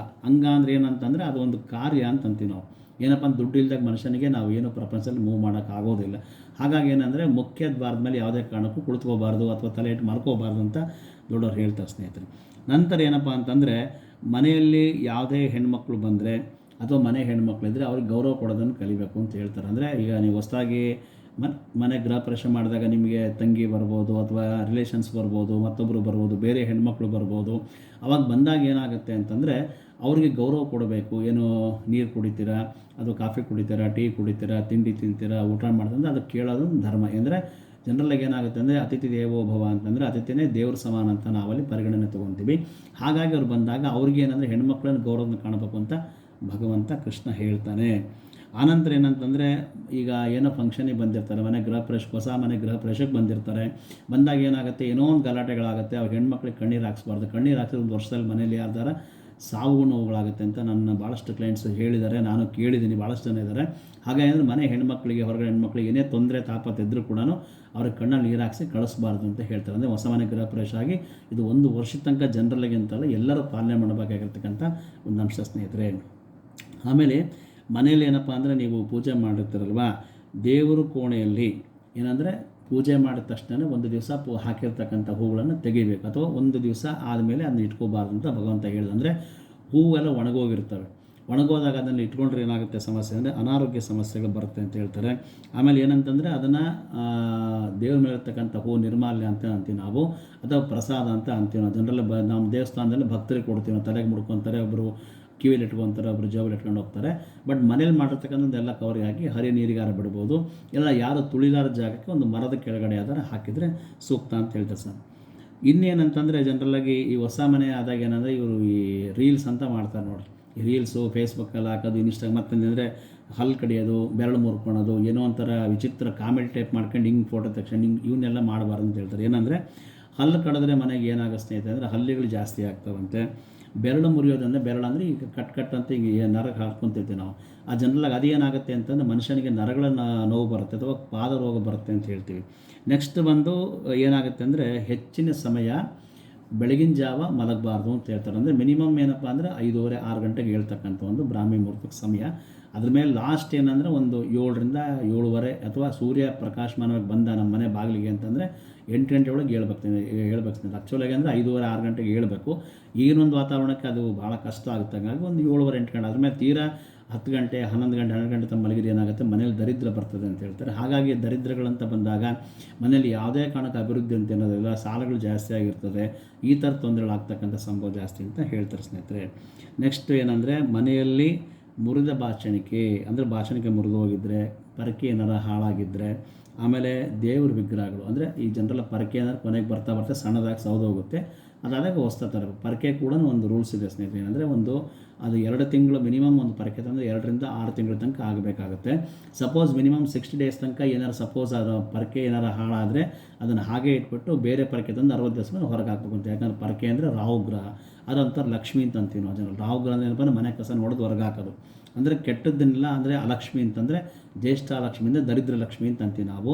ಅಂದರೆ ಏನಂತಂದರೆ ಅದು ಒಂದು ಕಾರ್ಯ ಅಂತಂತೀವಿ ನಾವು. ಏನಪ್ಪ ಅಂತ ದುಡ್ಡು ಇಲ್ದಾಗ ಮನುಷ್ಯನಿಗೆ ನಾವು ಏನು ಪ್ರಪಂಚದಲ್ಲಿ ಮೂವ್ ಮಾಡೋಕ್ಕಾಗೋದಿಲ್ಲ. ಹಾಗಾಗಿ ಏನಂದರೆ ಮುಖ್ಯ ದ್ವಾರದ ಮೇಲೆ ಯಾವುದೇ ಕಾರಣಕ್ಕೂ ಕುಳಿತುಕೋಬಾರ್ದು ಅಥವಾ ತಲೆ ಇಟ್ಟು ಮಲ್ಕೋಬಾರ್ದು ಅಂತ ದೊಡ್ಡವ್ರು ಹೇಳ್ತಾರೆ ಸ್ನೇಹಿತರೆ. ನಂತರ ಏನಪ್ಪ ಅಂತಂದರೆ ಮನೆಯಲ್ಲಿ ಯಾವುದೇ ಹೆಣ್ಮಕ್ಳು ಬಂದರೆ ಅಥವಾ ಮನೆ ಹೆಣ್ಮಕ್ಳಿದ್ರೆ ಅವ್ರಿಗೆ ಗೌರವ ಕೊಡೋದನ್ನು ಕಲಿಬೇಕು ಅಂತ ಹೇಳ್ತಾರೆ. ಅಂದರೆ ಈಗ ನೀವು ಹೊಸದಾಗಿ ಮನೆ ಗೃಹ ಪ್ರವೇಶ ಮಾಡಿದಾಗ ನಿಮಗೆ ತಂಗಿ ಬರ್ಬೋದು ಅಥವಾ ರಿಲೇಷನ್ಸ್ ಬರ್ಬೋದು, ಮತ್ತೊಬ್ಬರು ಬರ್ಬೋದು, ಬೇರೆ ಹೆಣ್ಮಕ್ಳು ಬರ್ಬೋದು. ಅವಾಗ ಬಂದಾಗ ಏನಾಗುತ್ತೆ ಅಂತಂದರೆ ಅವ್ರಿಗೆ ಗೌರವ ಕೊಡಬೇಕು. ಏನು ನೀರು ಕುಡಿತೀರಾ ಅಥವಾ ಕಾಫಿ ಕುಡಿತೀರಾ, ಟೀ ಕುಡಿತೀರಾ, ತಿಂಡಿ ತಿಂತೀರಾ, ಊಟ ಮಾಡ್ತಂದ್ರೆ ಅದು ಕೇಳೋದು ಧರ್ಮ. ಅಂದರೆ ಜನರಲ್ಲಾಗಿ ಏನಾಗುತ್ತೆ ಅಂದರೆ ಅತಿಥಿ ದೇವೋ ಭವ ಅಂತಂದರೆ ಅತಿಥಿನೇ ದೇವ್ರ ಸಮಾನ ಅಂತ ನಾವಲ್ಲಿ ಪರಿಗಣನೆ ತೊಗೊತೀವಿ. ಹಾಗಾಗಿ ಅವ್ರು ಬಂದಾಗ ಅವ್ರಿಗೆ ಏನಂದರೆ ಹೆಣ್ಮಕ್ಳನ್ನ ಗೌರವನ ಕಾಣಬೇಕು ಅಂತ ಭಗವಂತ ಕೃಷ್ಣ ಹೇಳ್ತಾನೆ. ಆನಂತರ ಏನಂತಂದರೆ ಈಗ ಏನೋ ಫಂಕ್ಷನಿಗೆ ಬಂದಿರ್ತಾರೆ, ಮನೆ ಗೃಹ ಪ್ರವೇಶಕ್ಕೆ, ಹೊಸ ಮನೆ ಗೃಹ ಪ್ರವೇಶಕ್ಕೆ ಬಂದಿರ್ತಾರೆ. ಬಂದಾಗ ಏನಾಗುತ್ತೆ, ಏನೋ ಒಂದು ಗಲಾಟೆಗಳಾಗುತ್ತೆ. ಅವಾಗ ಹೆಣ್ಮಕ್ಳಿಗೆ ಕಣ್ಣೀರು ಹಾಕ್ಸ್ಬಾರ್ದು. ಕಣ್ಣೀರು ಹಾಕಿದ್ರೆ ಒಂದು ವರ್ಷದಲ್ಲಿ ಮನೇಲಿ ಯಾರ್ದಾರ ಸಾವು ನೋವುಗಳಾಗುತ್ತೆ ಅಂತ ನನ್ನ ಭಾಳಷ್ಟು ಕ್ಲೈಂಟ್ಸ್ ಹೇಳಿದ್ದಾರೆ, ನಾನು ಕೇಳಿದ್ದೀನಿ, ಭಾಳಷ್ಟು ಜನ ಇದ್ದಾರೆ. ಹಾಗಾಗಿ ಅಂದರೆ ಮನೆ ಹೆಣ್ಮಕ್ಳಿಗೆ, ಹೊರಗಡೆ ಹೆಣ್ಮಕ್ಳಿಗೆ ಏನೇ ತೊಂದರೆ ತಾಪತ್ತಿದ್ದರೂ ಕೂಡ ಅವ್ರಿಗೆ ಕಣ್ಣಲ್ಲಿ ನೀರು ಹಾಕಿಸಿ ಕಳಿಸ್ಬಾರ್ದು ಅಂತ ಹೇಳ್ತಾರೆ. ಅಂದರೆ ಹೊಸ ಮನೆ ಗೃಹ ಪ್ರವೇಶ ಆಗಿ ಇದು 1 ವರ್ಷದ ತನಕ ಜನರಲ್ಲಿಗೆ ಅಂತಲ್ಲ ಎಲ್ಲರೂ ಪಾಲನೆ ಮಾಡಬೇಕಾಗಿರ್ತಕ್ಕಂಥ ಒಂದು ಅಂಶ ಸ್ನೇಹಿತರೆ. ಆಮೇಲೆ ಮನೇಲಿ ಏನಪ್ಪ ಅಂದರೆ ನೀವು ಪೂಜೆ ಮಾಡಿರ್ತೀರಲ್ವ, ದೇವರ ಕೋಣೆಯಲ್ಲಿ ಏನಂದರೆ ಪೂಜೆ ಮಾಡಿದ ತಕ್ಷಣ ಒಂದು ದಿವಸ ಹಾಕಿರ್ತಕ್ಕಂಥ ಹೂಗಳನ್ನು ತೆಗಿಬೇಕು, ಅಥವಾ ಒಂದು ದಿವಸ ಆದಮೇಲೆ ಅದನ್ನ ಇಟ್ಕೋಬಾರ್ದು ಅಂತ ಭಗವಂತ ಹೇಳಿದ. ಅಂದರೆ ಹೂವೆಲ್ಲ ಒಣಗೋಗಿರ್ತವೆ. ಒಣಗೋದಾಗ ಅದನ್ನು ಇಟ್ಕೊಂಡ್ರೆ ಏನಾಗುತ್ತೆ ಸಮಸ್ಯೆ ಅಂದರೆ ಅನಾರೋಗ್ಯ ಸಮಸ್ಯೆಗಳು ಬರುತ್ತೆ ಅಂತ ಹೇಳ್ತಾರೆ. ಆಮೇಲೆ ಏನಂತಂದರೆ ಅದನ್ನು ದೇವ್ರ ಮೇಲೆ ಇರ್ತಕ್ಕಂಥ ಹೂ ನಿರ್ಮಾಲ್ಯ ಅಂತ ಅಂತೀವಿ ನಾವು, ಅಥವಾ ಪ್ರಸಾದ ಅಂತ ಅಂತೀವಿ ನಾವು. ಜನರಲ್ಲ ನಮ್ಮ ದೇವಸ್ಥಾನದಲ್ಲಿ ಭಕ್ತರಿಗೆ ಕೊಡ್ತೀವಿ ನಾವು. ತಲೆಗೆ ಮುಡ್ಕೊತಾರೆ, ಒಬ್ಬರು ಕಿವಿಲಿ ಇಟ್ಕೊತಾರೆ, ಒಬ್ಬರು ಜೇಬಲ್ಲಿ ಇಟ್ಕೊಂಡು ಹೋಗ್ತಾರೆ. ಬಟ್ ಮನೇಲಿ ಮಾಡಿರ್ತಕ್ಕಂಥದ್ದೆಲ್ಲ ಕವರಿಗೆ ಹಾಕಿ ಹರಿ ನೀರಿಗಾರ ಬಿಡ್ಬೋದು, ಇಲ್ಲ ಯಾರು ತುಳಿಲಾರ ಜಾಗಕ್ಕೆ ಒಂದು ಮರದ ಕೆಳಗಡೆ ಯಾವ್ದಾರು ಹಾಕಿದರೆ ಸೂಕ್ತ ಅಂತ ಹೇಳ್ತಾರೆ ಸರ್. ಇನ್ನೇನಂತಂದರೆ ಜನರಲ್ಲಾಗಿ ಈ ಹೊಸ ಮನೆ ಆದಾಗ ಏನಂದರೆ ಇವರು ಈ ರೀಲ್ಸ್ ಅಂತ ಮಾಡ್ತಾರೆ ನೋಡಿ. ಈ ರೀಲ್ಸು ಫೇಸ್ಬುಕ್ಕಲ್ಲಿ ಹಾಕೋದು, ಇನ್ಸ್ಟಾಗ್ರಾಮ್, ಮತ್ತಂದರೆ ಹಲ್ಲು ಕಡಿಯೋದು, ಬೆರಳು ಮುರ್ಕೊಳೋದು, ಏನೋ ಒಂಥರ ವಿಚಿತ್ರ ಕಾಮಿಡಿ ಟೈಪ್ ಮಾಡ್ಕೊಂಡು ಹಿಂಗೆ ಫೋಟೋ ತೆಗ್ಸ್ಕೊಂಡು ಇವನ್ನೆಲ್ಲ ಮಾಡಬಾರ್ದು ಅಂತ ಹೇಳ್ತಾರೆ. ಏನಂದರೆ ಹಲ್ಲು ಕಡಿದ್ರೆ ಮನೆಗೆ ಏನಾಗುತ್ತೆ ಸ್ನೇಹಿತರೆ ಅಂದರೆ ಹಲ್ಲಿಗಳು ಜಾಸ್ತಿ ಆಗ್ತಾವಂತೆ. ಬೆರಳು ಮುರಿಯೋದಂದರೆ ಬೆರಳು ಅಂದರೆ ಈಗ ಕಟ್ ಅಂತ ಈಗ ನರಗೆ ಹಾಕ್ಕೊಂತಿರ್ತೀವಿ ನಾವು. ಆ ಜನರಲ್ಲಾಗಿ ಅದೇನಾಗುತ್ತೆ ಅಂತಂದರೆ ಮನುಷ್ಯನಿಗೆ ನರಗಳ ನೋವು ಬರುತ್ತೆ ಅಥವಾ ಪಾದ ರೋಗ ಬರುತ್ತೆ ಅಂತ ಹೇಳ್ತೀವಿ. ನೆಕ್ಸ್ಟ್ ಬಂದು ಏನಾಗುತ್ತೆ ಅಂದರೆ ಹೆಚ್ಚಿನ ಸಮಯ ಬೆಳಗಿನ ಜಾವ ಮಲಗಬಾರ್ದು ಅಂತ ಹೇಳ್ತಾರೆ. ಅಂದರೆ ಮಿನಿಮಮ್ ಏನಪ್ಪ ಅಂದರೆ 5:30 6 ಗಂಟೆಗೆ ಹೇಳ್ತಕ್ಕಂಥ ಒಂದು ಬ್ರಾಹ್ಮಿ ಮುಹೂರ್ತಕ್ಕೆ ಸಮಯ. ಅದ್ರ ಮೇಲೆ ಲಾಸ್ಟ್ ಏನಂದರೆ ಒಂದು 7ರಿಂದ 7:30 ಅಥವಾ ಸೂರ್ಯ ಪ್ರಕಾಶಮಾನವಾಗಿ ಬಂದ ನಮ್ಮ ಮನೆ ಬಾಗಿಲಿಗೆ ಅಂತಂದರೆ 8 ಗಂಟೆ ಒಳಗೆ ಹೇಳ್ಬೇಕು. ಆ್ಯಕ್ಚುಲಾಗಿ ಅಂದರೆ 5:30 6 ಗಂಟೆಗೆ ಹೇಳ್ಬೇಕು. ಈಗಿನೊಂದು ವಾತಾವರಣಕ್ಕೆ ಅದು ಭಾಳ ಕಷ್ಟ ಆಗುತ್ತೆ. ಹಾಗಾಗಿ ಒಂದು 7:30 8 ಗಂಟೆ. ಅದ್ರ ಮೇಲೆ ತೀರಾ 10 ಗಂಟೆ 11 ಗಂಟೆ 12 ಗಂಟೆ ತಮ್ಮ ಮಲಗಿದ್ರೆ ಏನಾಗುತ್ತೆ, ಮನೇಲಿ ದರಿದ್ರ ಬರ್ತದೆ ಅಂತ ಹೇಳ್ತಾರೆ. ಹಾಗಾಗಿ ದರಿದ್ರಗಳಂತ ಬಂದಾಗ ಮನೇಲಿ ಯಾವುದೇ ಕಾರಣಕ್ಕೆ ಅಭಿವೃದ್ಧಿ ಅಂತ ಅನ್ನೋದಿಲ್ಲ, ಸಾಲಗಳು ಜಾಸ್ತಿ ಆಗಿರ್ತದೆ, ಈ ಥರ ತೊಂದರೆಗಳಾಗ್ತಕ್ಕಂಥ ಸಂಭವ ಜಾಸ್ತಿ ಅಂತ ಹೇಳ್ತಾರೆ ಸ್ನೇಹಿತರೆ. ನೆಕ್ಸ್ಟ್ ಏನಂದರೆ ಮನೆಯಲ್ಲಿ ಮುರಿದ ಬಾಚಣಿಕೆ, ಅಂದರೆ ಬಾಚಣಿಕೆ ಮುರಿದು ಹೋಗಿದ್ದರೆ, ಪರಕೆ ಏನಾರ ಹಾಳಾಗಿದ್ದರೆ, ಆಮೇಲೆ ದೇವ್ರ ವಿಗ್ರಹಗಳು ಅಂದರೆ ಈ ಜನರಲ್ಲ ಪರಕೆ ಅಂದರೆ ಕೊನೆಗೆ ಬರ್ತಾ ಸಣ್ಣದಾಗಿ ಸೌದೋಗುತ್ತೆ, ಅದಾದಾಗ ಹೊಸ್ತಾ ತರಬೇಕು. ಪರಕೆ ಕೂಡ ಒಂದು ರೂಲ್ಸ್ ಇದೆ ಸ್ನೇಹಿತರೆ. ಏನಂದರೆ ಅದು 2 ತಿಂಗಳು ಮಿನಿಮಮ್ ಒಂದು ಪರಕೆ ತಂದರೆ 2 ರಿಂದ 6 ತಿಂಗಳ ತನಕ ಆಗಬೇಕಾಗುತ್ತೆ. ಸಪೋಸ್ ಮಿನಿಮಮ್ 60 ಡೇಸ್ ತನಕ ಏನಾರು ಸಪೋಸ್ ಅದು ಪರಕೆ ಏನಾರು ಹಾಳಾದರೆ ಅದನ್ನು ಹಾಗೆ ಇಟ್ಬಿಟ್ಟು ಬೇರೆ ಪರಕೆ ತಂದು 60 ದಿವಸ ಮೇಲೆ ಹೊರಗೆ ಹಾಕ್ಬೇಕು ಅಂತ. ಯಾಕಂದರೆ ಪರಕೆ ಅಂದರೆ ರಾಹುಗ್ರಹ, ಅದಂತಾರೆ ಲಕ್ಷ್ಮಿ ಅಂತ ಅಂತೀವಿ ನಾವು ಜನರು. ರಾಹುಗ್ರಹ ಅಂದರೆ ಏನಪ್ಪ, ಮನೆ ಕಸ ಹೊಡೆದು ಹೊರಗೆ ಹಾಕೋದು ಅಂದರೆ ಕೆಟ್ಟದ್ದನ್ನೆಲ್ಲ. ಅಂದರೆ ಅಲಕ್ಷ್ಮಿ ಅಂತಂದರೆ ಜ್ಯೇಷ್ಠ ಲಕ್ಷ್ಮಿಯಿಂದ ದರಿದ್ರ ಲಕ್ಷ್ಮಿ ಅಂತ ಅಂತೀವಿ ನಾವು.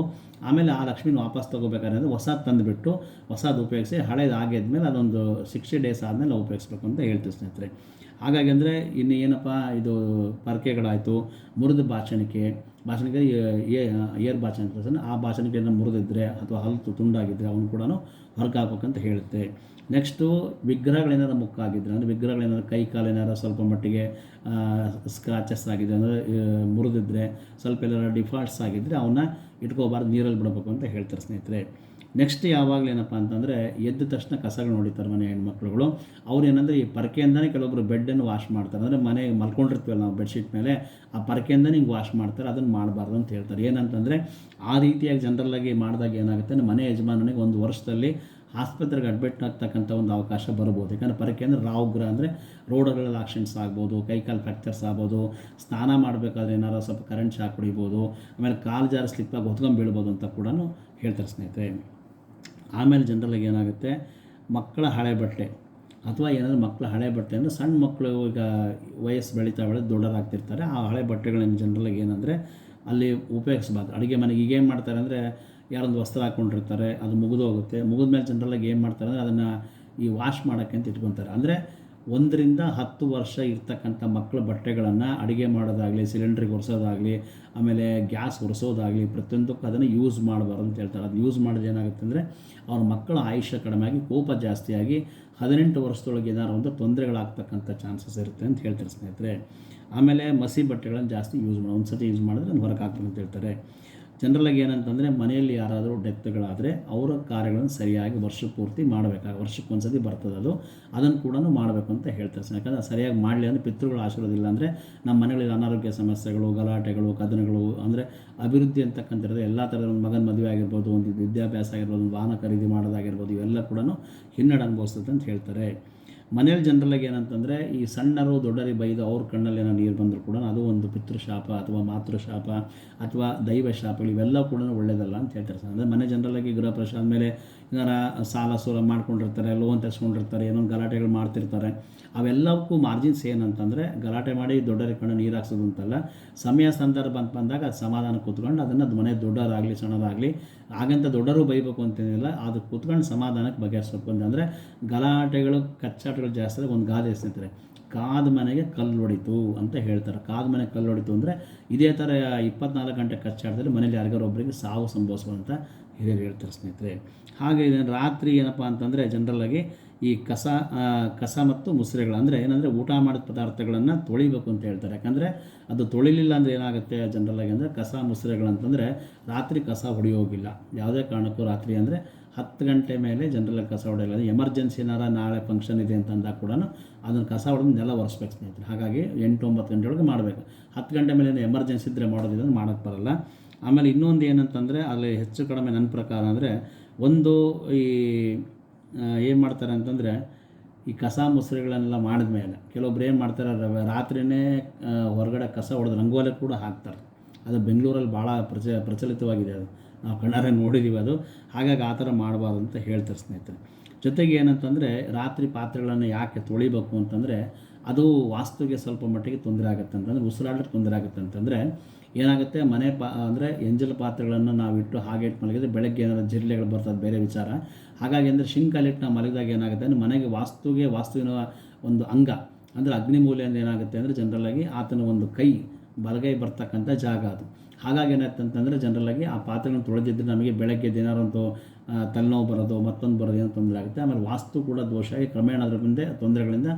ಆಮೇಲೆ ಆ ಲಕ್ಷ್ಮಿನ ವಾಪಸ್ ತೊಗೋಬೇಕಾದ್ರೆ ಹೊಸದು ತಂದುಬಿಟ್ಟು ಹೊಸದು ಉಪಯೋಗಿಸಿ ಹಳೇದು ಆಗಿದ್ಮೇಲೆ ಅದೊಂದು 60 ಡೇಸ್ ಆದಮೇಲೆ ಉಪಯೋಗಿಸ್ಬೇಕು ಅಂತ ಹೇಳ್ತೀವಿ ಸ್ನೇಹಿತರೆ. ಹಾಗಾಗಿ ಅಂದರೆ ಇನ್ನು ಏನಪ್ಪ ಇದು ಪರಕೆಗಳಾಯಿತು, ಮುರಿದ ಬಾಚಣಿಕೆ ಏರ್ ಬಾಚಣಿಕೆ, ಆ ಬಾಚಣಿಕೆಯನ್ನು ಮುರಿದಿದ್ದರೆ ಅಥವಾ ಹಲ್ಲು ತುಂಡಾಗಿದ್ದರೆ ಅವನು ಕೂಡ ಹೊರಗೆ ಹಾಕ್ಬೇಕಂತ ಹೇಳುತ್ತೆ. ನೆಕ್ಸ್ಟು ವಿಗ್ರಹಗಳೇನಾರು ಮುಕ್ಕಾಗಿದ್ದರೆ, ಅಂದರೆ ವಿಗ್ರಹಗಳೇನಾರು ಕೈ ಕಾಲು ಏನಾರು ಸ್ವಲ್ಪ ಮಟ್ಟಿಗೆ ಸ್ಕ್ರಾಚಸ್ ಆಗಿದೆ ಅಂದರೆ ಮುರಿದಿದ್ದರೆ, ಸ್ವಲ್ಪ ಎಲ್ಲಾರು ಡಿಫಾಲ್ಟ್ಸ್ ಆಗಿದ್ದರೆ ಅವನ್ನ ಇಟ್ಕೋಬಾರ್ದು, ನೀರಲ್ಲಿ ಬಿಡಬೇಕು ಅಂತ ಹೇಳ್ತಾರೆ ಸ್ನೇಹಿತರೆ. ನೆಕ್ಸ್ಟ್ ಯಾವಾಗಲೂ ಏನಪ್ಪ ಅಂತಂದರೆ ಎದ್ದ ತಕ್ಷಣ ಕಸಗಳು ನೋಡಿತಾರೆ ಮನೆ ಹೆಣ್ಮಕ್ಳುಗಳು. ಅವ್ರು ಏನಂದರೆ ಈ ಪರಕೆಯಿಂದನೇ ಕೆಲವೊಬ್ಬರು ಬೆಡ್ಡನ್ನು ವಾಶ್ ಮಾಡ್ತಾರೆ. ಅಂದರೆ ಮನೆ ಮಲ್ಕೊಂಡಿರ್ತೀವಲ್ಲ ನಾವು ಬೆಡ್ಶೀಟ್ ಮೇಲೆ, ಆ ಪರಕೆಯಿಂದನೇ ಹಿಂಗೆ ವಾಶ್ ಮಾಡ್ತಾರೆ, ಅದನ್ನು ಮಾಡಬಾರ್ದು ಅಂತ ಹೇಳ್ತಾರೆ. ಏನಂತಂದರೆ ಆ ರೀತಿಯಾಗಿ ಜನರಲ್ಲಾಗಿ ಮಾಡಿದಾಗ ಏನಾಗುತ್ತೆ ಅಂದರೆ ಮನೆ ಯಜಮಾನನಿಗೆ 1 ವರ್ಷದಲ್ಲಿ ಆಸ್ಪತ್ರೆಗೆ ಅಡ್ಮಿಟ್ ಆಗ್ತಕ್ಕಂಥ ಒಂದು ಅವಕಾಶ ಬರ್ಬೋದು. ಯಾಕಂದರೆ ಪರಕೆ ಅಂದರೆ ರಾಹುಗ್ರಹ ಅಂದರೆ ರೋಡ್ಗಳಲ್ಲಿ ಆಕ್ಸಿಡೆಂಟ್ಸ್ ಆಗ್ಬೋದು, ಕೈಕಾಲು ಫ್ರ್ಯಾಕ್ಚರ್ಸ್ ಆಗ್ಬೋದು, ಸ್ನಾನ ಮಾಡಬೇಕಾದ್ರೆ ಏನಾರು ಸ್ವಲ್ಪ ಕರೆಂಟ್ ಶಾಕ್ ಹೊಡಿಬೋದು, ಆಮೇಲೆ ಕಾಲು ಜಾರಿ ಸ್ಲಿಪ್ಪಾಗಿ ಹೊತ್ಕೊಂಡು ಬೀಳ್ಬೋದು ಅಂತ ಕೂಡ ಹೇಳ್ತಾರೆ ಸ್ನೇಹಿತರೆ. ಆಮೇಲೆ ಜನರಲಾಗಿ ಏನಾಗುತ್ತೆ, ಮಕ್ಕಳ ಹಳೆ ಬಟ್ಟೆ ಅಥವಾ ಏನಾದರೂ ಮಕ್ಕಳ ಹಳೆ ಬಟ್ಟೆ ಅಂದರೆ ಸಣ್ಣ ಮಕ್ಕಳು ಈಗ ವಯಸ್ಸು ಬೆಳೀತಾ ದೊಡ್ಡರಾಗ್ತಿರ್ತಾರೆ, ಆ ಹಳೆ ಬಟ್ಟೆಗಳನ್ನು ಜನರಲಾಗಿ ಏನಂದರೆ ಅಲ್ಲಿ ಉಪಯೋಗಿಸ್ಬಾರ್ದು. ಅಡುಗೆ ಮನೆಗೆ ಈಗೇನು ಮಾಡ್ತಾರೆ ಅಂದರೆ ಯಾರೊಂದು ವಸ್ತ್ರ ಹಾಕ್ಕೊಂಡಿರ್ತಾರೆ, ಅದು ಮುಗಿದೋಗುತ್ತೆ, ಮುಗಿದ್ಮೇಲೆ ಜನರಲಾಗಿ ಏನು ಮಾಡ್ತಾರೆ ಅಂದರೆ ಅದನ್ನು ಈ ವಾಶ್ ಮಾಡೋಕ್ಕೆ ಅಂತ ಇಟ್ಕೊತಾರೆ. ಅಂದರೆ 1-10 ವರ್ಷ ಇರ್ತಕ್ಕಂಥ ಮಕ್ಕಳ ಬಟ್ಟೆಗಳನ್ನು ಅಡುಗೆ ಮಾಡೋದಾಗಲಿ, ಸಿಲಿಂಡ್ರಿಗೆ ಒರೆಸೋದಾಗಲಿ, ಆಮೇಲೆ ಗ್ಯಾಸ್ ಒರೆಸೋದಾಗಲಿ, ಪ್ರತಿಯೊಂದಕ್ಕೂ ಅದನ್ನು ಯೂಸ್ ಮಾಡಬಾರ್ದು ಅಂತ ಹೇಳ್ತಾರೆ. ಅದು ಯೂಸ್ ಮಾಡಿದ್ರೆ ಏನಾಗುತ್ತೆ ಅಂದರೆ ಅವ್ರ ಮಕ್ಕಳ ಆಯುಷ್ಯ ಕಡಿಮೆ ಆಗಿ ಕೋಪ ಜಾಸ್ತಿಯಾಗಿ 18 ವರ್ಷದೊಳಗೆ ಏನಾರು ಒಂದು ತೊಂದರೆಗಳಾಗ್ತಕ್ಕಂಥ ಚಾನ್ಸಸ್ ಇರುತ್ತೆ ಅಂತ ಹೇಳ್ತಾರೆ ಸ್ನೇಹಿತರೆ. ಆಮೇಲೆ ಮಸಿ ಬಟ್ಟೆಗಳನ್ನು ಜಾಸ್ತಿ ಯೂಸ್ ಮಾಡಿ, ಒಂದು ಸತಿ ಯೂಸ್ ಮಾಡಿದ್ರೆ ಅದು ಹೊರಗೆ ಹಾಕ್ಬೇಕು ಅಂತ ಹೇಳ್ತಾರೆ. ಜನರಲಾಗಿ ಏನಂತಂದರೆ ಮನೆಯಲ್ಲಿ ಯಾರಾದರೂ ಡೆತ್ಗಳಾದರೆ ಅವರ ಕಾರ್ಯಗಳನ್ನು ಸರಿಯಾಗಿ ವರ್ಷ ಪೂರ್ತಿ ವರ್ಷಕ್ಕೆ ಒಂದು ಸತಿ ಬರ್ತದೆ ಅದು, ಅದನ್ನು ಕೂಡ ಮಾಡಬೇಕು ಅಂತ ಹೇಳ್ತಾರೆ. ಯಾಕಂದರೆ ಸರಿಯಾಗಿ ಮಾಡಲಿ ಅಂದರೆ ಪಿತೃಗಳು ಆಶೀರ್ವಾದ ಇಲ್ಲ ಅಂದರೆ ನಮ್ಮ ಮನೆಗಳಲ್ಲಿ ಅನಾರೋಗ್ಯ ಸಮಸ್ಯೆಗಳು, ಗಲಾಟೆಗಳು, ಕದನಗಳು, ಅಂದರೆ ಅಭಿವೃದ್ಧಿ ಅಂತಕ್ಕಂಥದ್ದು ಎಲ್ಲ ಥರದ ಒಂದು ಮಗನ ಮದುವೆ ಆಗಿರ್ಬೋದು, ಒಂದು ವಿದ್ಯಾಭ್ಯಾಸ ಆಗಿರ್ಬೋದು, ಒಂದು ವಾಹನ ಖರೀದಿ ಮಾಡೋದಾಗಿರ್ಬೋದು, ಇವೆಲ್ಲ ಕೂಡ ಹಿನ್ನಡೆ ಅನುಭವಿಸ್ತದೆ ಅಂತ ಹೇಳ್ತಾರೆ. ಮನೇಲಿ ಜನರಲಾಗಿ ಏನಂತಂದರೆ ಈ ಸಣ್ಣರು ದೊಡ್ಡರಿಗೆ ಬೈದು ಅವ್ರ ಕಣ್ಣಲ್ಲಿ ಏನೋ ನೀರು ಬಂದರೂ ಕೂಡ ಅದು ಒಂದು ಪಿತೃಶಾಪ ಅಥವಾ ಮಾತೃಶಾಪ ಅಥವಾ ದೈವ ಶಾಪಗಳು, ಇವೆಲ್ಲ ಕೂಡ ಒಳ್ಳೆಯದಲ್ಲ ಅಂತ ಹೇಳ್ತಾರೆ. ಅಂದರೆ ಮನೆ ಜನರಲಾಗಿ ಗೃಹ ಪ್ರವೇಶ ಆದಮೇಲೆ ಏನಾರ ಸಾಲ ಸೂಲ ಮಾಡ್ಕೊಂಡಿರ್ತಾರೆ, ಲೋನ್ ತೆಗೆಸ್ಕೊಂಡಿರ್ತಾರೆ, ಏನೊಂದು ಗಲಾಟೆಗಳು ಮಾಡ್ತಿರ್ತಾರೆ, ಅವೆಲ್ಲವಕ್ಕೂ ಮಾರ್ಜಿನ್ಸ್ ಏನಂತಂದರೆ ಗಲಾಟೆ ಮಾಡಿ ದೊಡ್ಡರಿಗೆ ಕಣ್ಣು ನೀರು ಹಾಕ್ಸೋದು ಅಂತಲ್ಲ, ಸಮಯ ಸಂದರ್ಭ ಅಂತ ಬಂದಾಗ ಅದು ಸಮಾಧಾನ ಕೂತ್ಕೊಂಡು ಅದನ್ನು ಮನೆ ದೊಡ್ಡವರಾಗಲಿ ಸಣ್ಣದಾಗಲಿ ಹಾಗಂತ ದೊಡ್ಡರು ಬೈಬೇಕು ಅಂತೇನಿಲ್ಲ, ಅದು ಕೂತ್ಕೊಂಡು ಸಮಾಧಾನಕ್ಕೆ ಬಗೆಹರಿಸ್ಬೇಕು ಅಂತಂದರೆ ಗಲಾಟೆಗಳು ಕಚ್ಚಾಟಗಳು ಜಾಸ್ತಿ ಒಂದು ಗಾದೆ ಸ್ನೇಹಿತರೆ, ಕಾದ ಮನೆಗೆ ಕಲ್ಲು ಹೊಡಿತು ಅಂತ ಹೇಳ್ತಾರೆ. ಕಾದ ಮನೆಗೆ ಕಲ್ಲು ಹೊಡಿತು ಅಂದರೆ ಇದೇ ಥರ 24 ಗಂಟೆ ಕಚ್ಚಾಟದಲ್ಲಿ ಮನೇಲಿ ಯಾರಿಗಾರು ಒಬ್ಬರಿಗೆ ಸಾವು ಸಂಭವಿಸುವಂಥ ಹಿರಿಯರು ಹೇಳ್ತಾರೆ ಸ್ನೇಹಿತರೆ. ಹಾಗೆ ರಾತ್ರಿ ಏನಪ್ಪ ಅಂತಂದರೆ ಜನರಲಾಗಿ ಈ ಕಸ ಮತ್ತು ಮುಸ್ರೆಗಳು ಅಂದರೆ ಏನಂದರೆ ಊಟ ಮಾಡಿದ ಪದಾರ್ಥಗಳನ್ನು ತೊಳಿಬೇಕು ಅಂತ ಹೇಳ್ತಾರೆ. ಯಾಕಂದರೆ ಅದು ತೊಳಿಲಿಲ್ಲ ಅಂದರೆ ಏನಾಗುತ್ತೆ ಜನರಲಾಗಿ ಅಂದರೆ ಕಸ ಮುಸ್ರೆಗಳಂತಂದರೆ ರಾತ್ರಿ ಕಸ ಹೊಡೆಯೋಗಿಲ್ಲ. ಯಾವುದೇ ಕಾರಣಕ್ಕೂ ರಾತ್ರಿ ಅಂದರೆ 10 ಗಂಟೆ ಮೇಲೆ ಜನರಲಾಗಿ ಕಸ ಹೊಡೆಯಲ್ಲ. ಎಮರ್ಜೆನ್ಸಿ ಏನಾರ ನಾಳೆ ಫಂಕ್ಷನ್ ಇದೆ ಅಂತ ಅಂದಾಗ ಕೂಡ ಅದನ್ನು ಕಸ ಹೊಡೆದು ನೆಲ ಒರೆಸ್ಬೇಕು ಸ್ನೇಹಿತರೆ. ಹಾಗಾಗಿ 8-9 ಗಂಟೆ ಒಳಗೆ ಮಾಡಬೇಕು. 10 ಗಂಟೆ ಮೇಲೆ ಎಮರ್ಜೆನ್ಸಿ ಇದ್ದರೆ ಮಾಡೋದಿಲ್ಲ, ಮಾಡೋಕ್ಕೆ ಬರಲ್ಲ. ಆಮೇಲೆ ಇನ್ನೊಂದು ಏನಂತಂದರೆ ಅಲ್ಲಿ ಹೆಚ್ಚು ಕಡಿಮೆ ನನ್ನ ಪ್ರಕಾರ ಅಂದರೆ ಒಂದು ಏನು ಮಾಡ್ತಾರೆ ಅಂತಂದರೆ ಈ ಕಸ ಮುಸ್ರೆಗಳನ್ನೆಲ್ಲ ಮಾಡಿದ ಮೇಲೆ ಕೆಲವೊಬ್ರು ಏನು ಮಾಡ್ತಾರೆ, ರಾತ್ರಿಯೇ ಹೊರಗಡೆ ಕಸ ಹೊಡೆದು ರಂಗೋಲಿ ಕೂಡ ಹಾಕ್ತಾರೆ. ಅದು ಬೆಂಗಳೂರಲ್ಲಿ ಭಾಳ ಪ್ರಚಲಿತವಾಗಿದೆ, ಅದು ನಾವು ಕಣ್ಣಾರೆ ನೋಡಿದ್ದೀವಿ ಅದು. ಹಾಗಾಗಿ ಆ ಥರ ಮಾಡಬಾರ್ದು ಅಂತ ಹೇಳ್ತಾರೆ ಸ್ನೇಹಿತರೆ. ಜೊತೆಗೆ ಏನಂತಂದರೆ ರಾತ್ರಿ ಪಾತ್ರೆಗಳನ್ನು ಯಾಕೆ ತೊಳಿಬೇಕು ಅಂತಂದರೆ ಅದು ವಾಸ್ತುಗೆ ಸ್ವಲ್ಪ ಮಟ್ಟಿಗೆ ತೊಂದರೆ ಆಗುತ್ತೆ ಅಂತಂದರೆ, ಉಸಿರಾಡಲಿಕ್ಕೆ ತೊಂದರೆ ಆಗುತ್ತೆ ಅಂತಂದರೆ ಏನಾಗುತ್ತೆ, ಮನೆ ಅಂದರೆ ಎಂಜಲು ಪಾತ್ರೆಗಳನ್ನು ನಾವು ಇಟ್ಟು ಹಾಗೆ ಇಟ್ಟು ಮಲಗಿದ್ರೆ ಬೆಳಗ್ಗೆ ಏನಾದರೂ ಜಿರಳೆಗಳು ಬರ್ತದೆ, ಬೇರೆ ವಿಚಾರ. ಹಾಗಾಗಿ ಅಂದರೆ ಶಿಂಕಲ್ಲಿಟ್ಟು ನಾವು ಮಲಗಿದಾಗ ಏನಾಗುತ್ತೆ ಅಂದರೆ ಮನೆಗೆ ವಾಸ್ತುವಿನ ಒಂದು ಅಂಗ ಅಂದರೆ ಅಗ್ನಿಮೂಲೆ ಅಂದರೆ ಏನಾಗುತ್ತೆ ಅಂದರೆ ಜನರಲಾಗಿ ಆತನ ಒಂದು ಬಲಗೈ ಬರ್ತಕ್ಕಂಥ ಜಾಗ ಅದು. ಹಾಗಾಗಿ ಏನಾಯ್ತು ಅಂತಂದರೆ ಜನರಲಾಗಿ ಆ ಪಾತ್ರೆಗಳನ್ನು ತೊಳೆದಿದ್ದರೆ ನಮಗೆ ಬೆಳಗ್ಗೆ ಏನಾರಂತೂ ತಲೆನೋವು ಬರೋದು, ಮತ್ತೊಂದು ಬರೋದು ಏನೋ ತೊಂದರೆ ಆಗುತ್ತೆ. ಆಮೇಲೆ ವಾಸ್ತು ಕೂಡ ದೋಷ ಆಗಿ ಕ್ರಮೇಣ ಅದರ ಮುಂದೆ ತೊಂದರೆಗಳಿಂದ